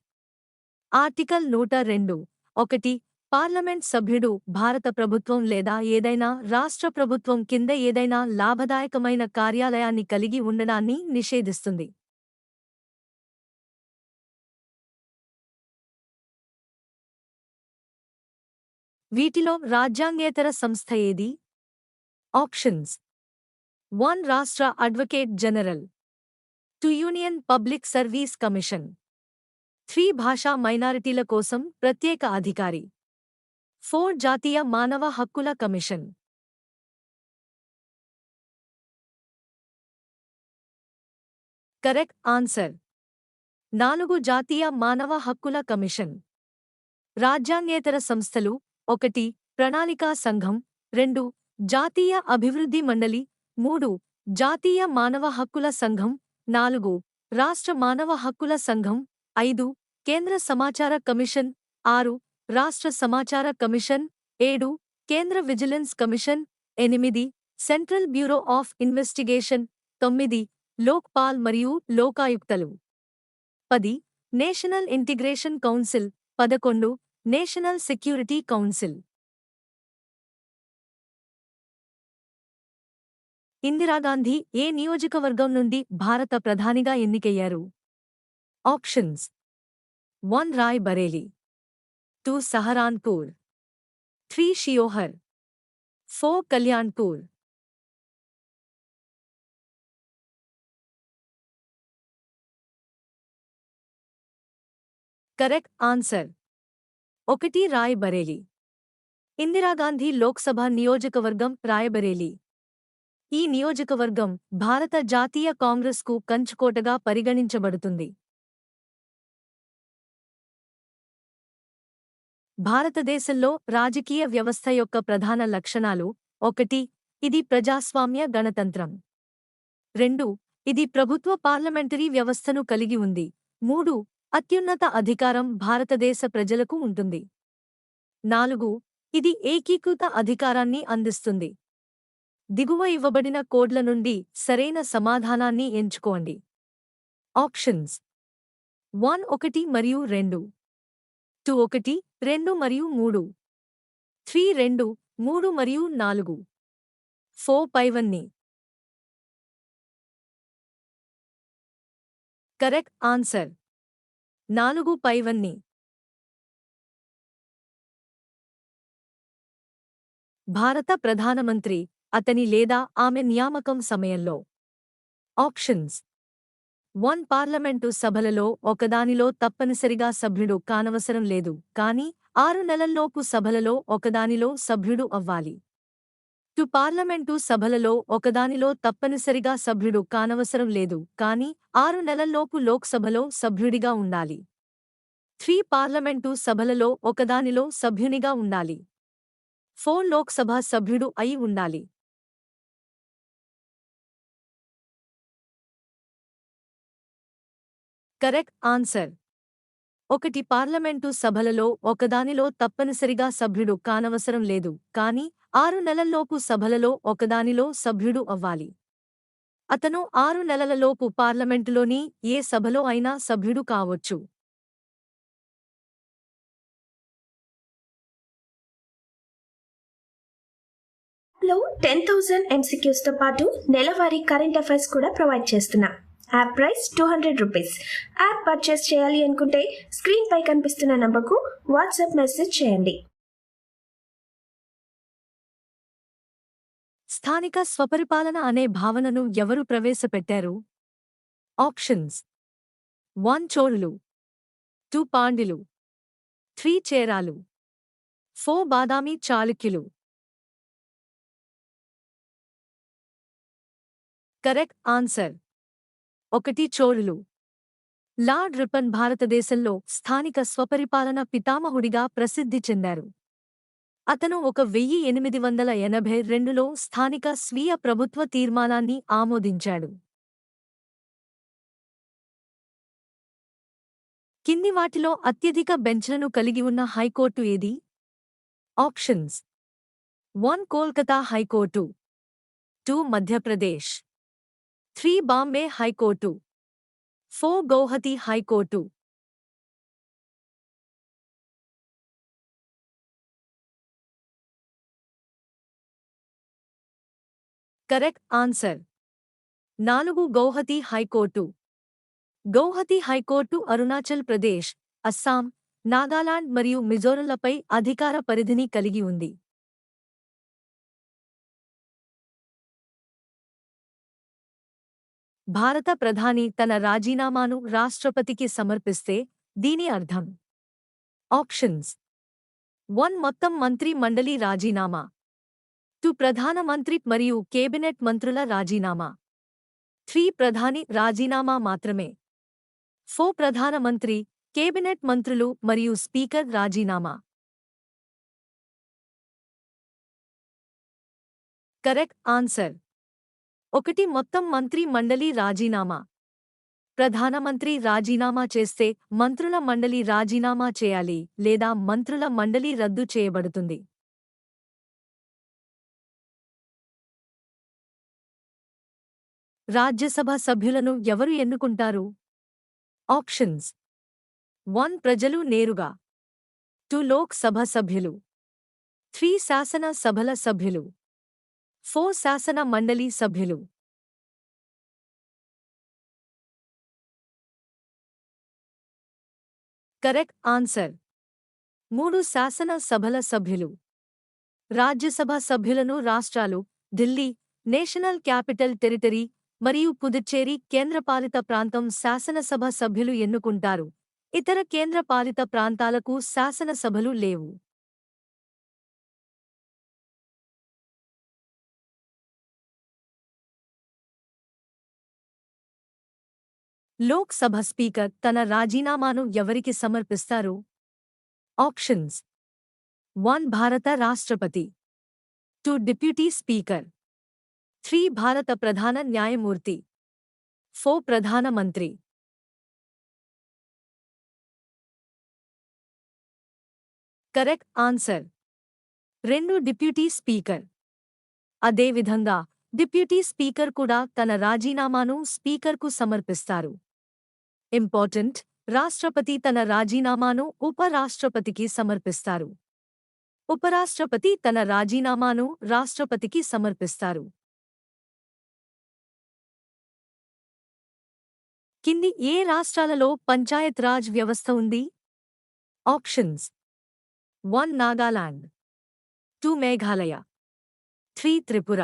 Article 102(1) parliament సభ్యుడు భారత ప్రభుత్వం లేదా ఏదైనా రాష్ట్ర ప్రభుత్వం కింద ఏదైనా లాభదాయకమైన కార్యాలయాన్ని కలిగి ఉండడాన్ని నిషేధిస్తుంది. వీటిలో రాజ్యాంగేతర సంస్థ ఏది? ఆప్షన్స్: 1 రాష్ట్ర advocate general, 2 union public service commission, 3 భాషా మైనారిటీల కోసం ప్రత్యేక అధికారి, 4 జాతీయ మానవ హక్కుల కమిషన్. కరెక్ట్ ఆన్సర్ 4 జాతీయ మానవ హక్కుల కమిషన్. రాజ్యాంగేతర సంస్థలు: 1 ప్రణాళికా సంఘం, 2 జాతీయ అభివృద్ధి మండలి, 3 జాతీయ మానవ హక్కుల సంఘం, 4 రాష్ట్ర మానవ హక్కుల సంఘం, 5 కేంద్ర సమాచార కమిషన్, 6 రాష్ట్ర సమాచార కమిషన్, 7 కేంద్ర vigilance commission, 8 central bureau of investigation, 9 Lokpal మరియు లోకాయుక్తలు, 10 national integration council, 11 national security council. Indira Gandhi ఏ నియోజకవర్గం నుండి భారత ప్రధానిగా ఎన్నికయ్యారు? Options: 1 Rae Bareli, 2 Saharanpur, 3 Sheohar, 4 Kalyanpur. Correct answer 1 Rae Bareli. Indira Gandhi Lok Sabha నియోజకవర్గం రాయబరేలీ. ఈ నియోజకవర్గం భారత జాతీయ కాంగ్రెస్కు కంచుకోటగా పరిగణించబడుతుంది. భారతదేశంలో రాజకీయ వ్యవస్థ యొక్క ప్రధాన లక్షణాలు: 1 ఇది ప్రజాస్వామ్య గణతంత్రం, 2 ఇది ప్రభుత్వ పార్లమెంటరీ వ్యవస్థను కలిగి ఉంది, 3 అత్యున్నత అధికారం భారతదేశ ప్రజలకు ఉంటుంది, 4 ఇది ఏకీకృత అధికారాన్ని అందిస్తుంది. దిగువ ఇవ్వబడిన కోడ్ల నుండి సరైన సమాధానాన్ని ఎంచుకోండి. ఆప్షన్స్: 1 మరియు 2, 2 1, 2 మరియు 3, 3 2, 3 మరియు 4, 4 పైవన్నీ. కరెక్ట్ ఆన్సర్ 4 పైవన్నీ. భారత ప్రధానమంత్రి అతని లేదా ఆమె నియామకం సమయంలో. ఆప్షన్స్: 1 పార్లమెంటు సభలలో ఒకదానిలో తప్పనిసరిగా సభ్యుడు కానవసరం లేదు కానీ 6 నెలల్లోపు సభలలో ఒకదానిలో సభ్యుడు అవ్వాలి. 2 పార్లమెంటు సభలలో ఒకదానిలో తప్పనిసరిగా సభ్యుడు కానవసరం లేదు కానీ 6 నెలల్లోపు లోక్సభలో సభ్యుడిగా ఉండాలి. 3 పార్లమెంటు సభలలో ఒకదానిలో సభ్యునిగా ఉండాలి. 4 లోక్సభ సభ్యుడు అయి ఉండాలి. కరెక్ట్ ఆన్సర్ 1 పార్లమెంటు సభలలో ఒకదానిలో తప్పనిసరిగా సభ్యుడు కానవసరం లేదు కానీ 6 నెలల్లోపు సభలలో ఒకదానిలో సభ్యుడు అవ్వాలి. అతను 6 నెలలలోపు పార్లమెంటులోని ఏ సభలో అయినా సభ్యుడు కావొచ్చు. లో 10,000 MCQs తో పాటు నెలవారీ కరెంట్ అఫైర్స్ కూడా ప్రొవైడ్ చేస్తున్నా. App price 200 rupees. App purchase చేయాలి అనుకుంటే స్క్రీన్ పై కనిపిస్తున్న నంబర్కు వాట్సాప్ మెసేజ్ చేయండి. స్థానిక స్వపరిపాలన అనే భావనను ఎవరు ప్రవేశపెట్టారు? ఆప్షన్స్: 1 చోళులు, 2 పాండ్యులు, 3 చేరాలు, 4 బాదామి చాళుక్యులు. కరెక్ట్ ఆన్సర్ 1 చోళులు. లార్డ్ రిపన్ భారతదేశంలో స్థానిక స్వపరిపాలన పితామహుడిగా ప్రసిద్ధి చెందారు. అతను 1882లో స్థానిక స్వీయ ప్రభుత్వ తీర్మానాన్ని ఆమోదించాడు. కింది వాటిలో అత్యధిక బెంచ్లను కలిగి ఉన్న హైకోర్టు ఏది? Options: 1 Kolkata high court, 2 Madhya Pradesh, 3 Bombay high court, 4 Guwahati high court. Correct answer 4 Guwahati high court. Guwahati high court Arunachal Pradesh, Assam, Nagaland మరియు మిజోరంలపై అధికార పరిధిని కలిగి ఉంది. భారత ప్రధాని తన రాజీనామాను రాష్ట్రపతికి సమర్పిస్తే దీని అర్థం? ఆప్షన్స్: 1 మొత్తం మంత్రి మండలి రాజీనామా, 2 ప్రధానమంత్రి మరియు కేబినెట్ మంత్రుల రాజీనామా, 3 ప్రధాని రాజీనామా మాత్రమే, 4 ప్రధానమంత్రి, కేబినెట్ మంత్రులు మరియు స్పీకర్ రాజీనామా. కరెక్ట్ ఆన్సర్ 1 మొత్తం మంత్రి మండలి రాజీనామా. ప్రధానమంత్రి రాజీనామా చేస్తే మంత్రుల మండలి రాజీనామా చేయాలి లేదా మంత్రుల మండలి రద్దు చేయబడుతుంది. రాజ్యసభ సభ్యులను ఎవరు ఎన్నుకుంటారు? ఆప్షన్స్: 1 ప్రజలు నేరుగా, 2 లోక్ సభ సభ్యులు, 3 శాసన సభల సభ్యులు, 4 శాసన మండలి సభ్యులు. కరెక్ట్ ఆన్సర్ 3 శాసన సభల సభ్యులు. రాజ్యసభ సభ్యులను రాష్ట్రాలు, ఢిల్లీ, నేషనల్ క్యాపిటల్ టెరిటరీ మరియు పుదుచ్చేరి కేంద్రపాలిత ప్రాంతం శాసనసభ సభ్యులు ఎన్నుకుంటారు. ఇతర కేంద్రపాలిత ప్రాంతాలకు శాసనసభలు లేవు. లోక్ సభ స్పీకర్ తన రాజీనామాను ఎవరికి సమర్పిస్తారు? ఆప్షన్స్: 1 భారత రాష్ట్రపతి, 2 డిప్యూటీ స్పీకర్, 3 భారత ప్రధాన న్యాయమూర్తి, 4 ప్రధానమంత్రి. Correct answer 2 deputy speaker. అదేవిధంగా డిప్యూటీ స్పీకర్ కూడా తన రాజీనామాను స్పీకర్కు సమర్పిస్తారు. ఇంపార్టెంట్: రాష్ట్రపతి తన రాజీనామాను ఉపరాష్ట్రపతికి సమర్పిస్తారు. ఉపరాష్ట్రపతి తన రాజీనామాను రాష్ట్రపతికి సమర్పిస్తారు. కింది ఏ రాష్ట్రాలలో పంచాయత్ రాజ్ వ్యవస్థ ఉంది? Options: 1 Nagaland, 2 Meghalaya, 3 Tripura,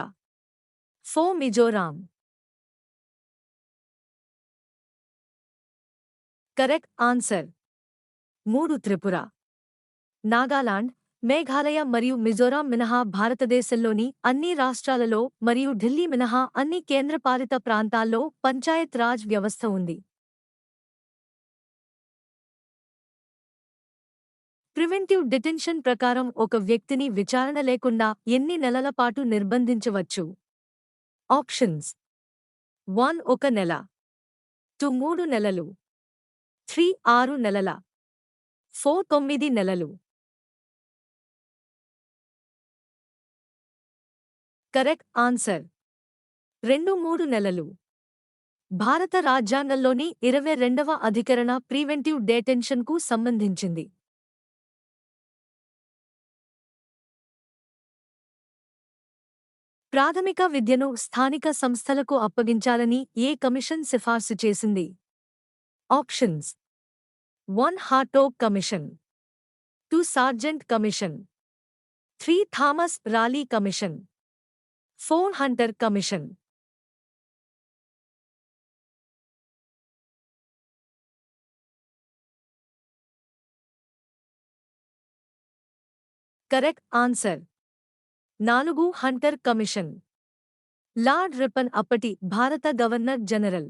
4 Mizoram. Correct answer 3 Tripura. Nagaland, Meghalaya మరియు మిజోరాం మినహా భారతదేశంలోని అన్ని రాష్ట్రాలలో మరియు ఢిల్లీ మినహా అన్ని కేంద్రపాలిత ప్రాంతాల్లో పంచాయత్ రాజ్ వ్యవస్థ ఉంది. ప్రివెంటివ్ డిటెన్షన్ ప్రకారం ఒక వ్యక్తిని విచారణ లేకుండా ఎన్ని నెలల పాటు నిర్బంధించవచ్చు? ఆప్షన్స్: 1 1 నెల, 2 3 నెలలు, 3 6 నెలల, 4 9 నెలలు. కరెక్ట్ ఆన్సర్ 2 3 నెలలు. భారత రాజ్యాంగంలోని 22వ అధికరణ ప్రివెంటివ్ డెటెన్షన్కు సంబంధించింది. ప్రాథమిక విద్యను స్థానిక సంస్థలకు అప్పగించాలని ఏ కమిషన్ సిఫార్సు చేసింది? Options: 1 Hartog commission, 2 Sargent commission, 3 Thomas Raleigh commission, 4 Hunter commission. Correct answer 4 Hunter commission. Lord Ripon అప్పటి భారత గవర్నర్ జనరల్.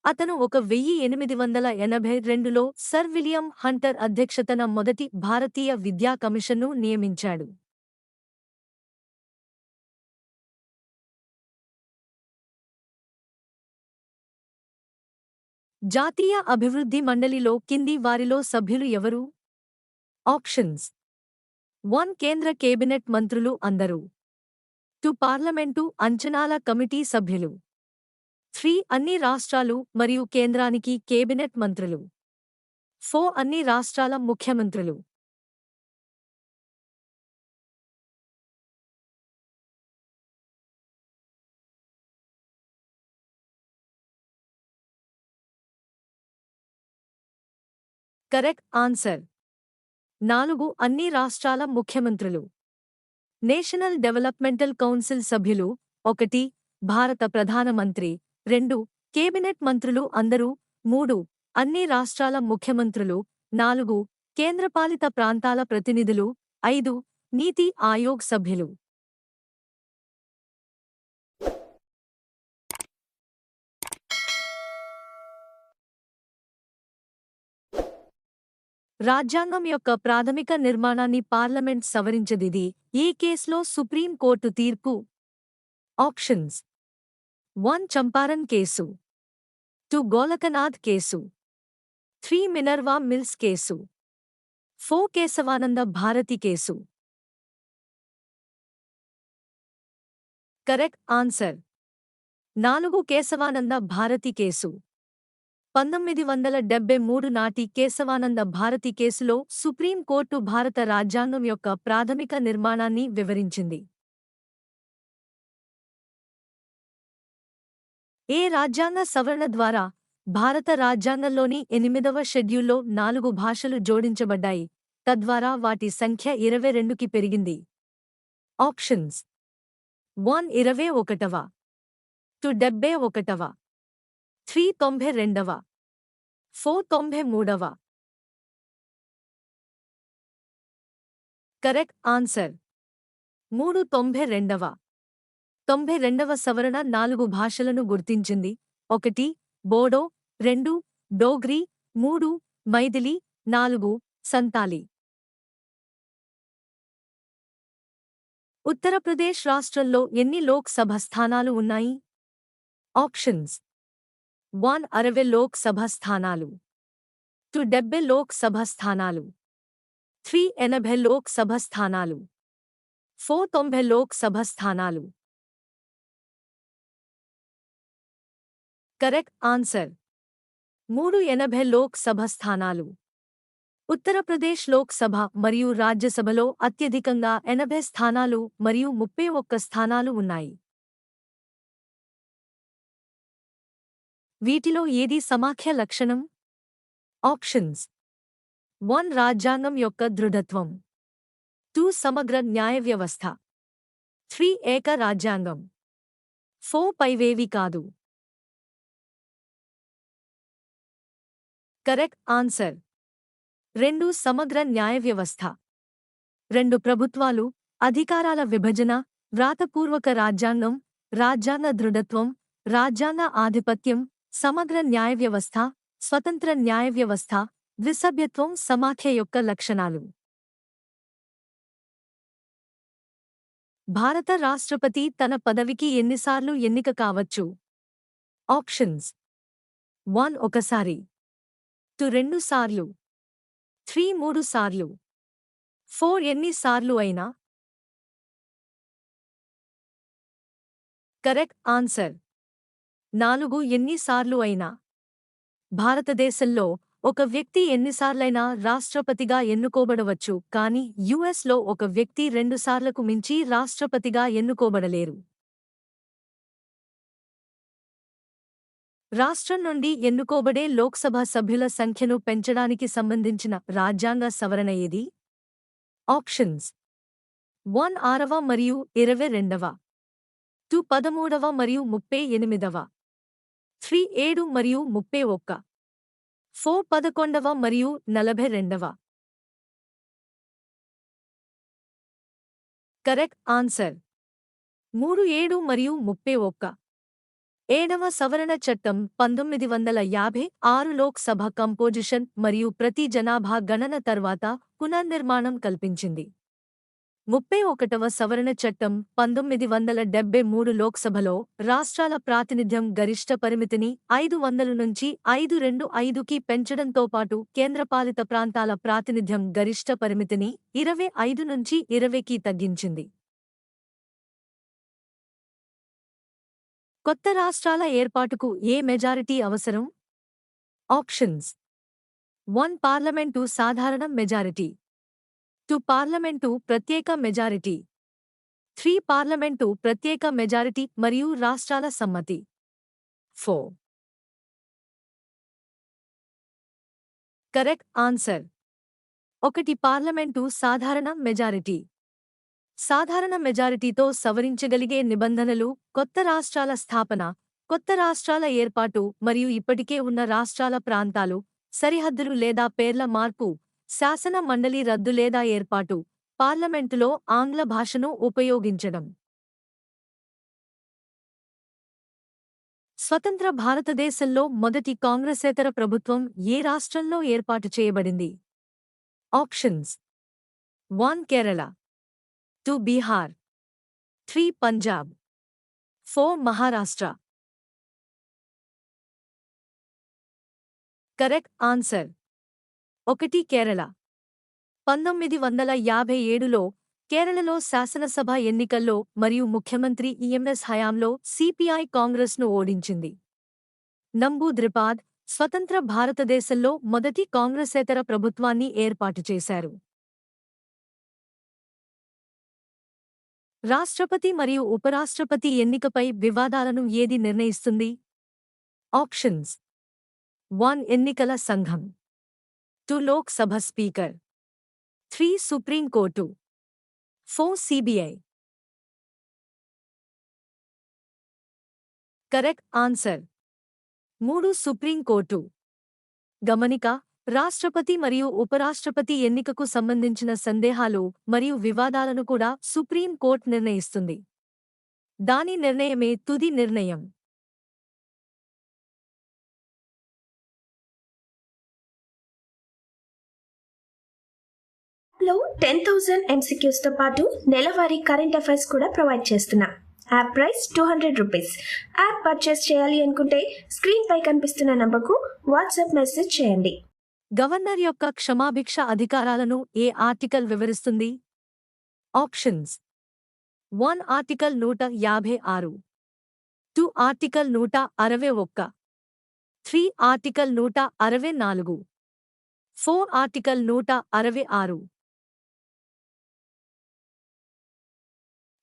అతను 1882లో సర్ విలియం హంటర్ అధ్యక్షతన మొదటి భారతీయ విద్యా కమిషన్ను నియమించాడు. జాతీయ అభివృద్ధి మండలిలో కింది వారిలో సభ్యులు ఎవరు? ఆప్షన్స్: 1 కేంద్ర కేబినెట్ మంత్రులు అందరూ. 2 పార్లమెంటు అంచనాల కమిటీ సభ్యులు. 3 అన్ని రాష్ట్రాలు మరియు కేంద్రానికి కేబినెట్ మంత్రులు. 4 అన్ని రాష్ట్రాల ముఖ్యమంత్రులు. Correct answer. 4 అన్ని రాష్ట్రాల ముఖ్యమంత్రులు. నేషనల్ డెవలప్మెంటల్ కౌన్సిల్ సభ్యులు: 1 భారత ప్రధానమంత్రి, 2 కేబినెట్ మంత్రులు అందరూ, 3 అన్ని రాష్ట్రాల ముఖ్యమంత్రులు, 4 కేంద్రపాలిత ప్రాంతాల ప్రతినిధులు, 5 నీతి ఆయోగ్ సభ్యులు. రాజ్యాంగం యొక్క ప్రాథమిక నిర్మాణాన్ని పార్లమెంట్ సవరించదిది ఏ కేసులో సుప్రీం కోర్టు తీర్పు? Options: 1 Champaran case, 2 Golaknath case, 3 Minerva Mills case, 4 Kesavananda Bharati case. Correct answer. 4 Kesavananda Bharati case. 1973 నాటి కేశవానంద భారతి కేసులో సుప్రీం కోర్టు భారత రాజ్యాంగం యొక్క ప్రాథమిక నిర్మాణాన్ని వివరించింది. ఏ రాజ్యాంగ సవరణ ద్వారా భారత రాజ్యాంగంలోని 8వ షెడ్యూల్లో 4 భాషలు జోడించబడ్డాయి, తద్వారా వాటి సంఖ్య 22కి పెరిగింది? ఆప్షన్స్: 1 21వ, 2 71వ, 3 92వ, 4 93వ. Correct answer. 3 92వ. 92వ సవరణ 4 భాషలను గుర్తించింది: 1 బోడో, 2 డోగ్రీ, 3 మైథిలి, 4 సంతాలి. ఉత్తరప్రదేశ్ రాష్ట్రంలో ఎన్ని లోక్ సభ స్థానాలు ఉన్నాయి? ఆప్షన్స్: 1 60 లోక్ సభ స్థానాలు, 2 70 లోక్ సభ స్థానాలు, 3 80 లోక్ సభ స్థానాలు, 4 90 లోక్ సభ స్థానాలు. Correct answer. 3 80 లోక్ సభ స్థానాలు. ఉత్తరప్రదేశ్ లోక్ సభ మరియు రాజ్యసభలో అత్యధికంగా 80 స్థానాలు మరియు 31 స్థానాలు ఉన్నాయి. వీటిలో ఏది సమాఖ్య లక్షణం? ఆప్షన్స్: 1 రాజ్యాంగం యొక్క దృఢత్వం, 2 సమగ్ర న్యాయ వ్యవస్థ, 3 ఏక రాజ్యాంగం, 4 పైవేవి కాదు. Correct answer. 2 సమగ్ర న్యాయ వ్యవస్థ. 2 ప్రభుత్వాలు, అధికారాల విభజన, వ్రాతపూర్వక రాజ్యాంగం, రాజ్యాంగ దృఢత్వం, రాజ్యాంగ ఆధిపత్యం, సమగ్ర న్యాయ వ్యవస్థ, స్వతంత్ర న్యాయ వ్యవస్థ, ద్విసభ్యత్వం సమాఖ్య యొక్క లక్షణాలు. భారత రాష్ట్రపతి తన పదవికి ఎన్నిసార్లు ఎన్నిక కావచ్చు? ఆప్షన్స్: 1 ఒకసారి, 2 2 సార్లు, 3 3 సార్లు, 4 ఎన్ని సార్లు అయినా. Correct answer. 4 ఎన్నిసార్లు అయినా. భారతదేశంలో ఒక వ్యక్తి ఎన్నిసార్లైనా రాష్ట్రపతిగా ఎన్నుకోబడవచ్చు, కానీ యుఎస్లో ఒక వ్యక్తి 2 సార్లకు మించి రాష్ట్రపతిగా ఎన్నుకోబడలేరు. రాష్ట్రం నుండి ఎన్నుకోబడే లోక్సభ సభ్యుల సంఖ్యను పెంచడానికి సంబంధించిన రాజ్యాంగ సవరణ ఏది? ఆప్షన్స్: 1 6వ మరియు 22వ, 2 13వ మరియు 38వ, 3 7 మరియు 31, 4 11వ మరియు 42వ. Correct answer. 3 7 మరియు 31. ఏడవ సవరణ చట్టం 1956 లోక్సభ కంపోజిషన్ మరియు ప్రతి జనాభా గణన తర్వాత పునర్నిర్మాణం కల్పించింది. 31వ సవరణ చట్టం 1973 లోక్సభలో రాష్ట్రాల ప్రాతినిధ్యం గరిష్ట పరిమితిని 500 నుంచి 525కి పెంచడంతో పాటు కేంద్రపాలిత ప్రాంతాల ప్రాతినిధ్యం గరిష్ట పరిమితిని 25 నుంచి 20కి తగ్గించింది. కొత్త రాష్ట్రాల ఏర్పాటుకు ఏ మెజారిటీ అవసరం? ఆప్షన్స్: 1 పార్లమెంటు సాధారణ మెజారిటీ, 2 పార్లమెంటు ప్రత్యేక మెజారిటీ, 3 పార్లమెంటు ప్రత్యేక మెజారిటీ మరియు రాష్ట్రాల సమ్మతి. 4. కరెక్ట్ ఆన్సర్: 1 పార్లమెంటు సాధారణ మెజారిటీ. సాధారణ మెజారిటీతో సవరించగలిగే నిబంధనలు కొత్త రాష్ట్రాల స్థాపన, కొత్త రాష్ట్రాల ఏర్పాటు మరియు ఇప్పటికే ఉన్న రాష్ట్రాల ప్రాంతాలు, సరిహద్దులు లేదా పేర్ల మార్పు, శాసన మండలి రద్దు లేదా ఏర్పాటు, పార్లమెంటులో ఆంగ్ల భాషను ఉపయోగించడం. స్వతంత్ర భారతదేశంలో మొదటి కాంగ్రెసేతర ప్రభుత్వం ఏ రాష్ట్రంలో ఏర్పాటు చేయబడింది? Options: 1 Kerala, 2 Bihar, 3 Punjab, 4 Maharashtra. Correct answer: 1 Kerala. 1957లో కేరళలో శాసనసభ ఎన్నికల్లో మరియు ముఖ్యమంత్రి ఈఎంఎస్ హయాంలో సిపిఐ కాంగ్రెస్ను ఓడించింది. నంబూద్రిపాద్ స్వతంత్ర భారతదేశంలో మొదటి కాంగ్రెసేతర ప్రభుత్వాన్ని ఏర్పాటు చేశారు. రాష్ట్రపతి మరియు ఉపరాష్ట్రపతి ఎన్నికపై వివాదాలను ఏది నిర్ణయిస్తుంది? ఆప్షన్స్: 1 ఎన్నికల సంఘం, 2 Lok Sabha speaker, 3 supreme court, 4 CBI. Correct answer: 3 supreme court. గమనిక: రాష్ట్రపతి మరియు ఉపరాష్ట్రపతి ఎన్నికకు సంబంధించిన సందేహాలు మరియు వివాదాలను కూడా సుప్రీం కోర్టు నిర్ణయిస్తుంది. దాని నిర్ణయమే తుది నిర్ణయం. లో 10,000 MCQs తో పాటు నెలవారీ కరెంట్ అఫైర్స్ కూడా ప్రొవైడ్ చేస్తున్నాం. App price ₹200. యాప్ పర్చేస్ చేయాలి అనుకుంటే స్క్రీన్ పై కనిపిస్తున్న నంబర్కు వాట్సాప్ మెసేజ్ చేయండి. గవర్నర్ యొక్క క్షమాభిక్ష అధికారాలను ఏ ఆర్టికల్ వివరిస్తుంది? Options: 1 article 156, 2 article 161, 3 article 164, 4 article 166.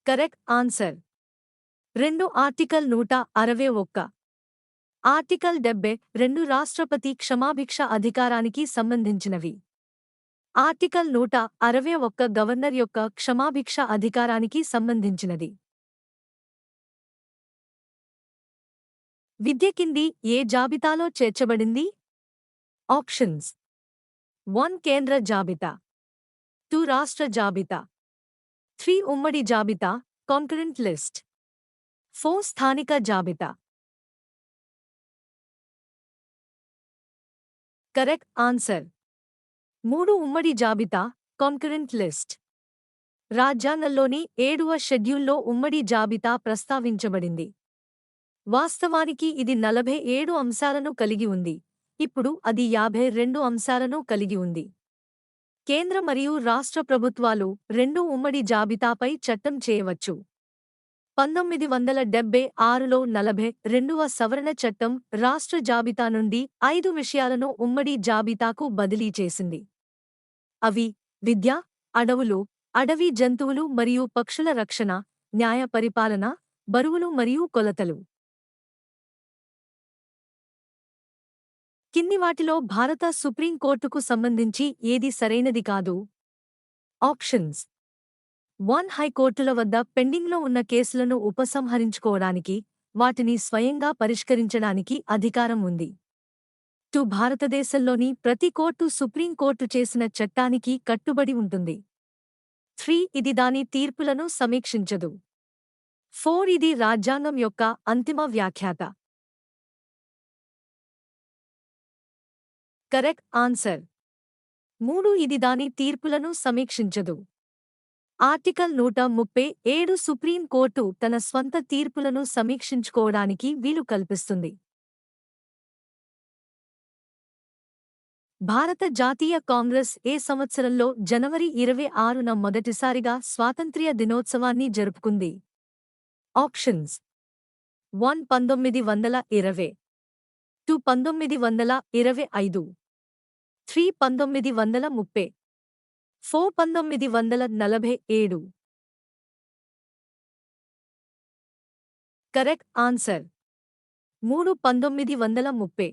Correct answer: 2 article 161. Article 72 రాష్ట్రపతి క్షమాభిక్ష అధికారానికి సంబంధించినవి. ఆర్టికల్ 161 గవర్నర్ యొక్క క్షమాభిక్ష అధికారానికి సంబంధించినది. విద్య కింది ఏ జాబితాలో చేర్చబడింది? ఆప్షన్స్: 1 కేంద్ర జాబితా, 2 రాష్ట్ర జాబితా, 3 ఉమ్మడి జాబితా కాంకరెంట్ లిస్ట్, 4 స్థానిక జాబితా. కరెక్ట్ ఆన్సర్: 3 ఉమ్మడి జాబితా కాంకరెంట్ లిస్ట్. రాజ్యాంగంలోని 7వ షెడ్యూల్లో ఉమ్మడి జాబితా ప్రస్తావించబడింది. వాస్తవానికి ఇది 47 అంశాలను కలిగి ఉంది. ఇప్పుడు అది 52 అంశాలను కలిగి ఉంది. కేంద్ర మరియు రాష్ట్ర ప్రభుత్వాలు 2 ఉమ్మడి జాబితాపై చట్టం చేయవచ్చు. 1976లో 42వ సవరణ చట్టం రాష్ట్ర జాబితా నుండి 5 విషయాలను ఉమ్మడి జాబితాకు బదిలీ చేసింది. అవి విద్య, అడవులు, అడవి జంతువులు మరియు పక్షుల రక్షణ, న్యాయ పరిపాలన, బరువులు మరియు కొలతలు. కింది వాటిలో భారత సుప్రీంకోర్టుకు సంబంధించి ఏది సరైనది కాదు? ఆప్షన్స్: 1 హైకోర్టుల వద్ద పెండింగ్లో ఉన్న కేసులను ఉపసంహరించుకోవడానికి, వాటిని స్వయంగా పరిష్కరించడానికి అధికారం ఉంది. 2 భారతదేశంలోని ప్రతి కోర్టు సుప్రీంకోర్టు చేసిన చట్టానికి కట్టుబడి ఉంటుంది. 3 ఇది దాని తీర్పులను సమీక్షించదు. 4 ఇది రాజ్యాంగం యొక్క అంతిమ వ్యాఖ్యాత. Correct answer. 3 ఇది దాని తీర్పులను సమీక్షించదు. ఆర్టికల్ 137 సుప్రీం కోర్టు తన స్వంత తీర్పులను సమీక్షించుకోవడానికి వీలు కల్పిస్తుంది. భారత జాతీయ కాంగ్రెస్ ఏ సంవత్సరంలో జనవరి 26న మొదటిసారిగా స్వాతంత్ర్య దినోత్సవాన్ని జరుపుకుంది? ఆప్షన్స్: 1 1920, 2 1925, 3 1930, 4 1947. Correct answer. 3 1930.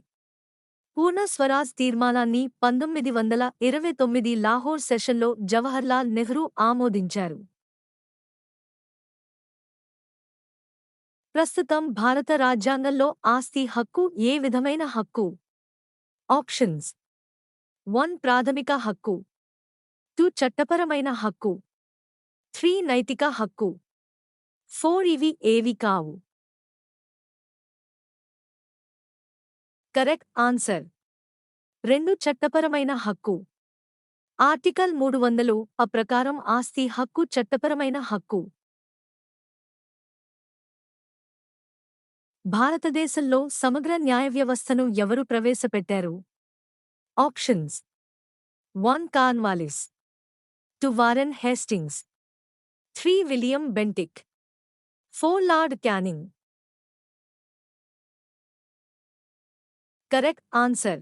పూర్ణ స్వరాజ్ తీర్మానాన్ని 1929 లాహోర్ సెషన్లో జవహర్లాల్ నెహ్రూ ఆమోదించారు. ప్రస్తుతం భారత రాజ్యాంగంలో ఆస్తి హక్కు ఏ విధమైన హక్కు? ఆప్షన్స్: 1 ప్రాథమిక హక్కు, 2 చట్టపరమైన హక్కు, 3 నైతిక హక్కు, 4 ఇవి ఏవి కావు. Correct answer. 2 చట్టపరమైన హక్కు. ఆర్టికల్ 300 ప్రకారం ఆస్తి హక్కు చట్టపరమైన హక్కు. భారతదేశంలో సమగ్ర న్యాయ వ్యవస్థను ఎవరు ప్రవేశపెట్టారు? Options: 1 Cornwallis, 2 Warren Hastings, 3 William Bentinck, 4 lord canning. Correct answer.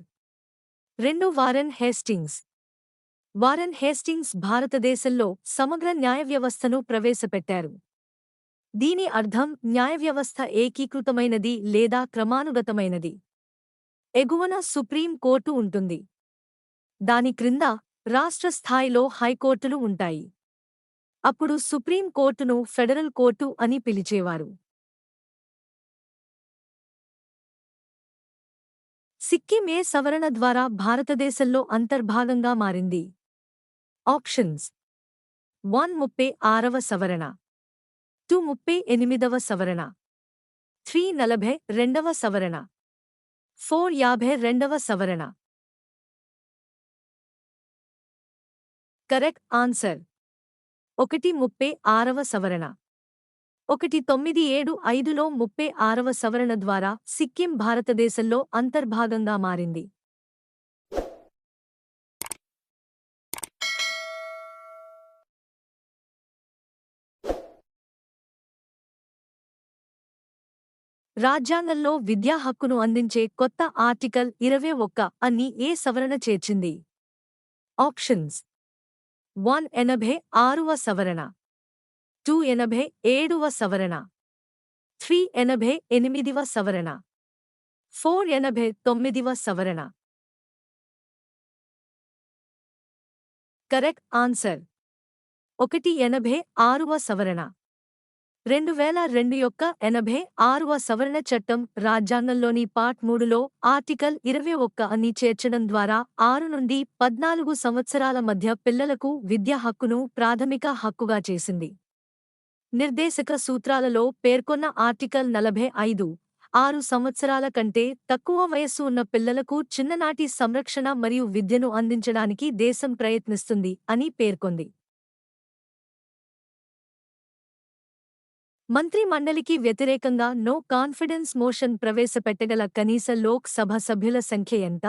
2 Warren Hastings. Warren Hastings భారతదేశంలో సమగ్ర న్యాయ వ్యవస్థను ప్రవేశపెట్టారు. దీని అర్థం న్యాయ వ్యవస్థ ఏకీకృతమైనది లేదా క్రమానుగతమైనది. ఎగువన సుప్రీం కోర్టు ఉంటుంది. దాని క్రింద రాష్ట్ర స్థాయిలో హైకోర్టులు ఉంటాయి. అప్పుడు సుప్రీం కోర్టును ఫెడరల్ కోర్టు అని పిలిచేవారు. సిక్కిం ఏ సవరణ ద్వారా భారతదేశంలో అంతర్భాగంగా మారింది? ఆప్షన్స్: 1 36వ సవరణ, 2 38వ సవరణ, 3 42వ సవరణ, 4 52వ సవరణ. Correct answer. 1 36వ సవరణ. 1975లో 36వ సవరణ ద్వారా సిక్కిం భారతదేశంలో అంతర్భాగంగా మారింది. రాజ్యాంగంలో విద్యా హక్కును అందించే కొత్త ఆర్టికల్ 21 అని ఏ సవరణ చేర్చింది? ఆప్షన్స్: 1 86వ సవరణ, 2 87వ సవరణ, 3 88వ సవరణ, 4 89వ సవరణ. Correct answer. 1 86వ సవరణ. 2002 యొక్క 86వ సవరణ చట్టం రాజ్యాంగంలోని పార్ట్ 3లో ఆర్టికల్ 21 అని చేర్చడం ద్వారా 6 నుండి 14 సంవత్సరాల మధ్య పిల్లలకు విద్యా హక్కును ప్రాథమిక హక్కుగా చేసింది. నిర్దేశక సూత్రాలలో పేర్కొన్న ఆర్టికల్ 45 6 సంవత్సరాల కంటే తక్కువ వయస్సు ఉన్న పిల్లలకు చిన్ననాటి సంరక్షణ మరియు విద్యను అందించడానికి దేశం ప్రయత్నిస్తుంది అని పేర్కొంది. మంత్రి మండలికి వ్యతిరేకంగా నో కాన్ఫిడెన్స్ మోషన్ ప్రవేశపెట్టగల కనీస లోక్ సభ సభ్యుల సంఖ్య ఎంత?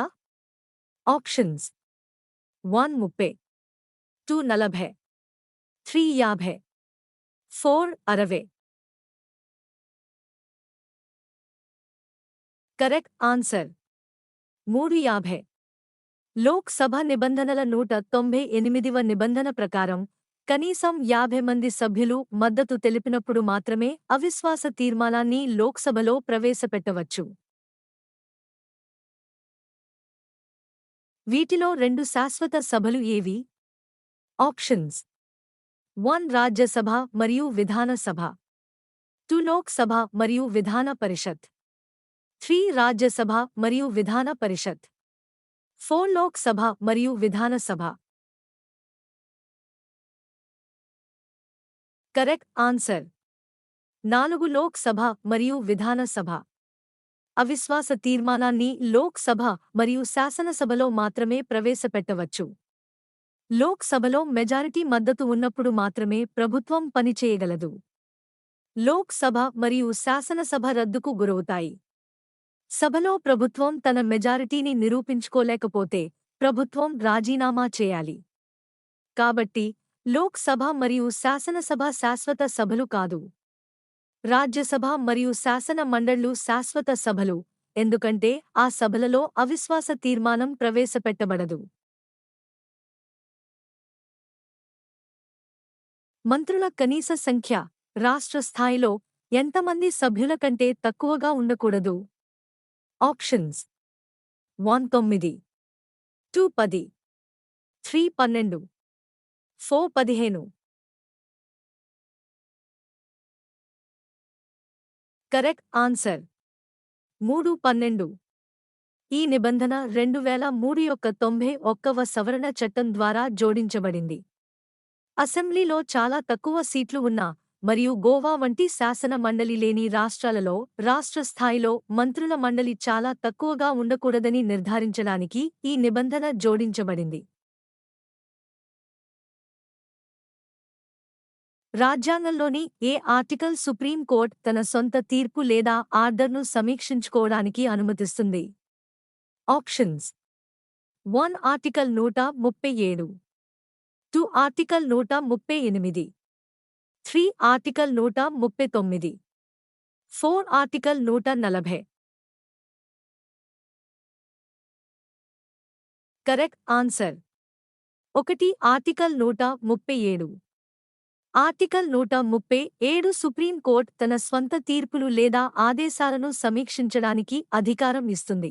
Options: 1 30, 2 40, 3 50, 4 60. Correct answer. 3 50. Lok Sabha నిబంధనల 198వ నిబంధన ప్రకారం కనీసం 50 మంది సభ్యులు మద్దతు తెలిపినప్పుడు మాత్రమే అవిశ్వాస తీర్మానాన్ని లోక్సభలో ప్రవేశపెట్టవచ్చు. వీటిలో 2 శాశ్వత సభలు ఏవి? ఆప్షన్స్: 1 రాజ్యసభ మరియు విధాన సభ, 2 లోక్ సభ మరియు విధాన పరిషత్, 3 రాజ్యసభ మరియు విధాన పరిషత్, 4 లోక్ సభ మరియు విధాన సభ. Correct answer. 4 లోక్ సభ మరియు విధాన సభ. అవిశ్వాస తీర్మానాన్ని లోక్ సభ మరియు శాసనసభలో మాత్రమే ప్రవేశపెట్టవచ్చు. లోక్ సభలో మెజారిటీ మద్దతు ఉన్నప్పుడు మాత్రమే ప్రభుత్వం పనిచేయగలదు. లోక్ సభ మరియు శాసనసభ రద్దుకు గురవుతాయి. సభలో ప్రభుత్వం తన మెజారిటీని నిరూపించుకోలేకపోతే ప్రభుత్వం రాజీనామా చేయాలి. కాబట్టి లోక్ సభ మరియు శాసనసభ శాశ్వత సభలు కాదు. రాజ్యసభ మరియు శాసన మండళ్లు శాశ్వత సభలు, ఎందుకంటే ఆ సభలలో అవిశ్వాస తీర్మానం ప్రవేశపెట్టబడదు. మంత్రుల కనీస సంఖ్య రాష్ట్ర స్థాయిలో ఎంతమంది సభ్యుల కంటే తక్కువగా ఉండకూడదు? ఆప్షన్స్: 1 9, 2 10, 3 12, 4 15. Correct answer 3 12. ఈ నిబంధన 2003 యొక్క 91వ సవరణ చట్టం ద్వారా జోడించబడింది. అసెంబ్లీలో చాలా తక్కువ సీట్లు ఉన్న మరియు గోవా వంటి శాసన మండలి లేని రాష్ట్రాలలో రాష్ట్ర స్థాయిలో మంత్రుల మండలి చాలా తక్కువగా ఉండకూడదని నిర్ధారించడానికి ఈ నిబంధన జోడించబడింది. రాజ్యాంగంలోని ఏ ఆర్టికల్ సుప్రీం కోర్ట్ తన సొంత తీర్పు లేదా ఆర్డర్ను సమీక్షించుకోవడానికి అనుమతిస్తుంది? Options: 1 article 137, 2 article 138, 3 article 139, 4 article 140. Correct answer 1 article 137. Article 137 supreme court తన స్వంత తీర్పులు లేదా ఆదేశాలను సమీక్షించడానికి అధికారం ఇస్తుంది.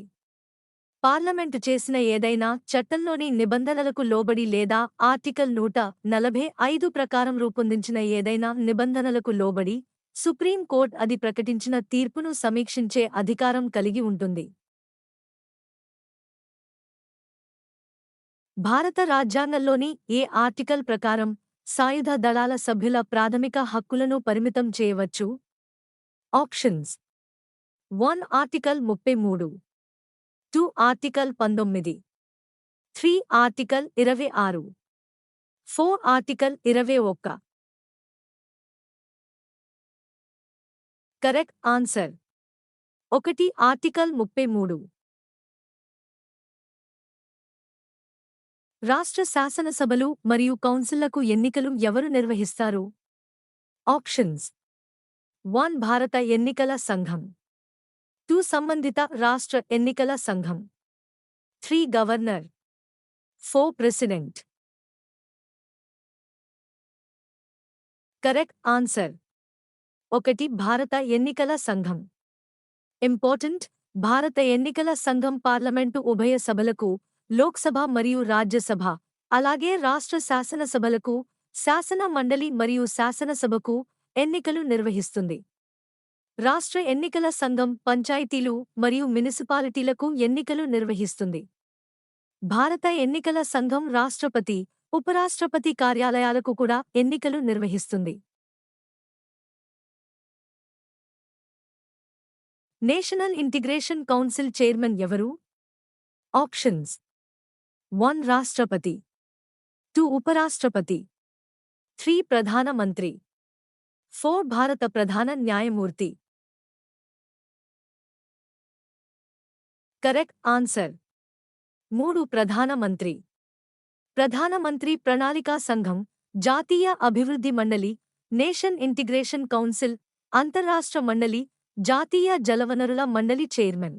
పార్లమెంటు చేసిన ఏదైనా చట్టంలోని నిబంధనలకు లోబడి లేదా ఆర్టికల్ 145 ప్రకారం రూపొందించిన ఏదైనా నిబంధనలకు లోబడి సుప్రీం కోర్ట్ అది ప్రకటించిన తీర్పును సమీక్షించే అధికారం కలిగి ఉంటుంది. భారత రాజ్యాంగంలోని ఏ ఆర్టికల్ ప్రకారం సాయుధ దళాల సభ్యుల ప్రాథమిక హక్కులను పరిమితం చేయవచ్చు? Options: 1 article 33, 2 article 19, 3 article 26, 4 article 21. Correct answer 1 article 33. రాష్ట్ర శాసనసభలు మరియు కౌన్సిళ్లకు ఎన్నికలు ఎవరు నిర్వహిస్తారు? ఆప్షన్స్: 1 భారత ఎన్నికల సంఘం, 2 సంబంధిత రాష్ట్ర ఎన్నికల సంఘం, 3 గవర్నర్, 4 ప్రెసిడెంట్. కరెక్ట్ ఆన్సర్ 1 భారత ఎన్నికల సంఘం. ఇంపార్టెంట్: భారత ఎన్నికల సంఘం పార్లమెంటు ఉభయ సభలకు, లోక్సభ మరియు రాజ్యసభ, అలాగే రాష్ట్ర శాసనసభలకు, శాసన మండలి మరియు శాసనసభకు ఎన్నికలు నిర్వహిస్తుంది. రాష్ట్ర ఎన్నికల సంఘం పంచాయతీలు మరియు మునిసిపాలిటీలకు ఎన్నికలు నిర్వహిస్తుంది. భారత ఎన్నికల సంఘం రాష్ట్రపతి, ఉపరాష్ట్రపతి కార్యాలయాలకు కూడా ఎన్నికలు నిర్వహిస్తుంది. నేషనల్ ఇంటిగ్రేషన్ కౌన్సిల్ చైర్మన్ ఎవరు? ఆప్షన్స్: 1 రాష్ట్రపతి, 2 ఉపరాష్ట్రపతి, 3 ప్రధాన మంత్రి, 4 భారత ప్రధాన న్యాయమూర్తి. Correct answer 3 Pradhan Mantri. ప్రధానమంత్రి ప్రణాళికా సంఘం, జాతీయ అభివృద్ధి మండలి, నేషన్ ఇంటిగ్రేషన్ కౌన్సిల్, అంతర్రాష్ట్ర మండలి, జాతీయ జలవనరుల మండలి చైర్మన్.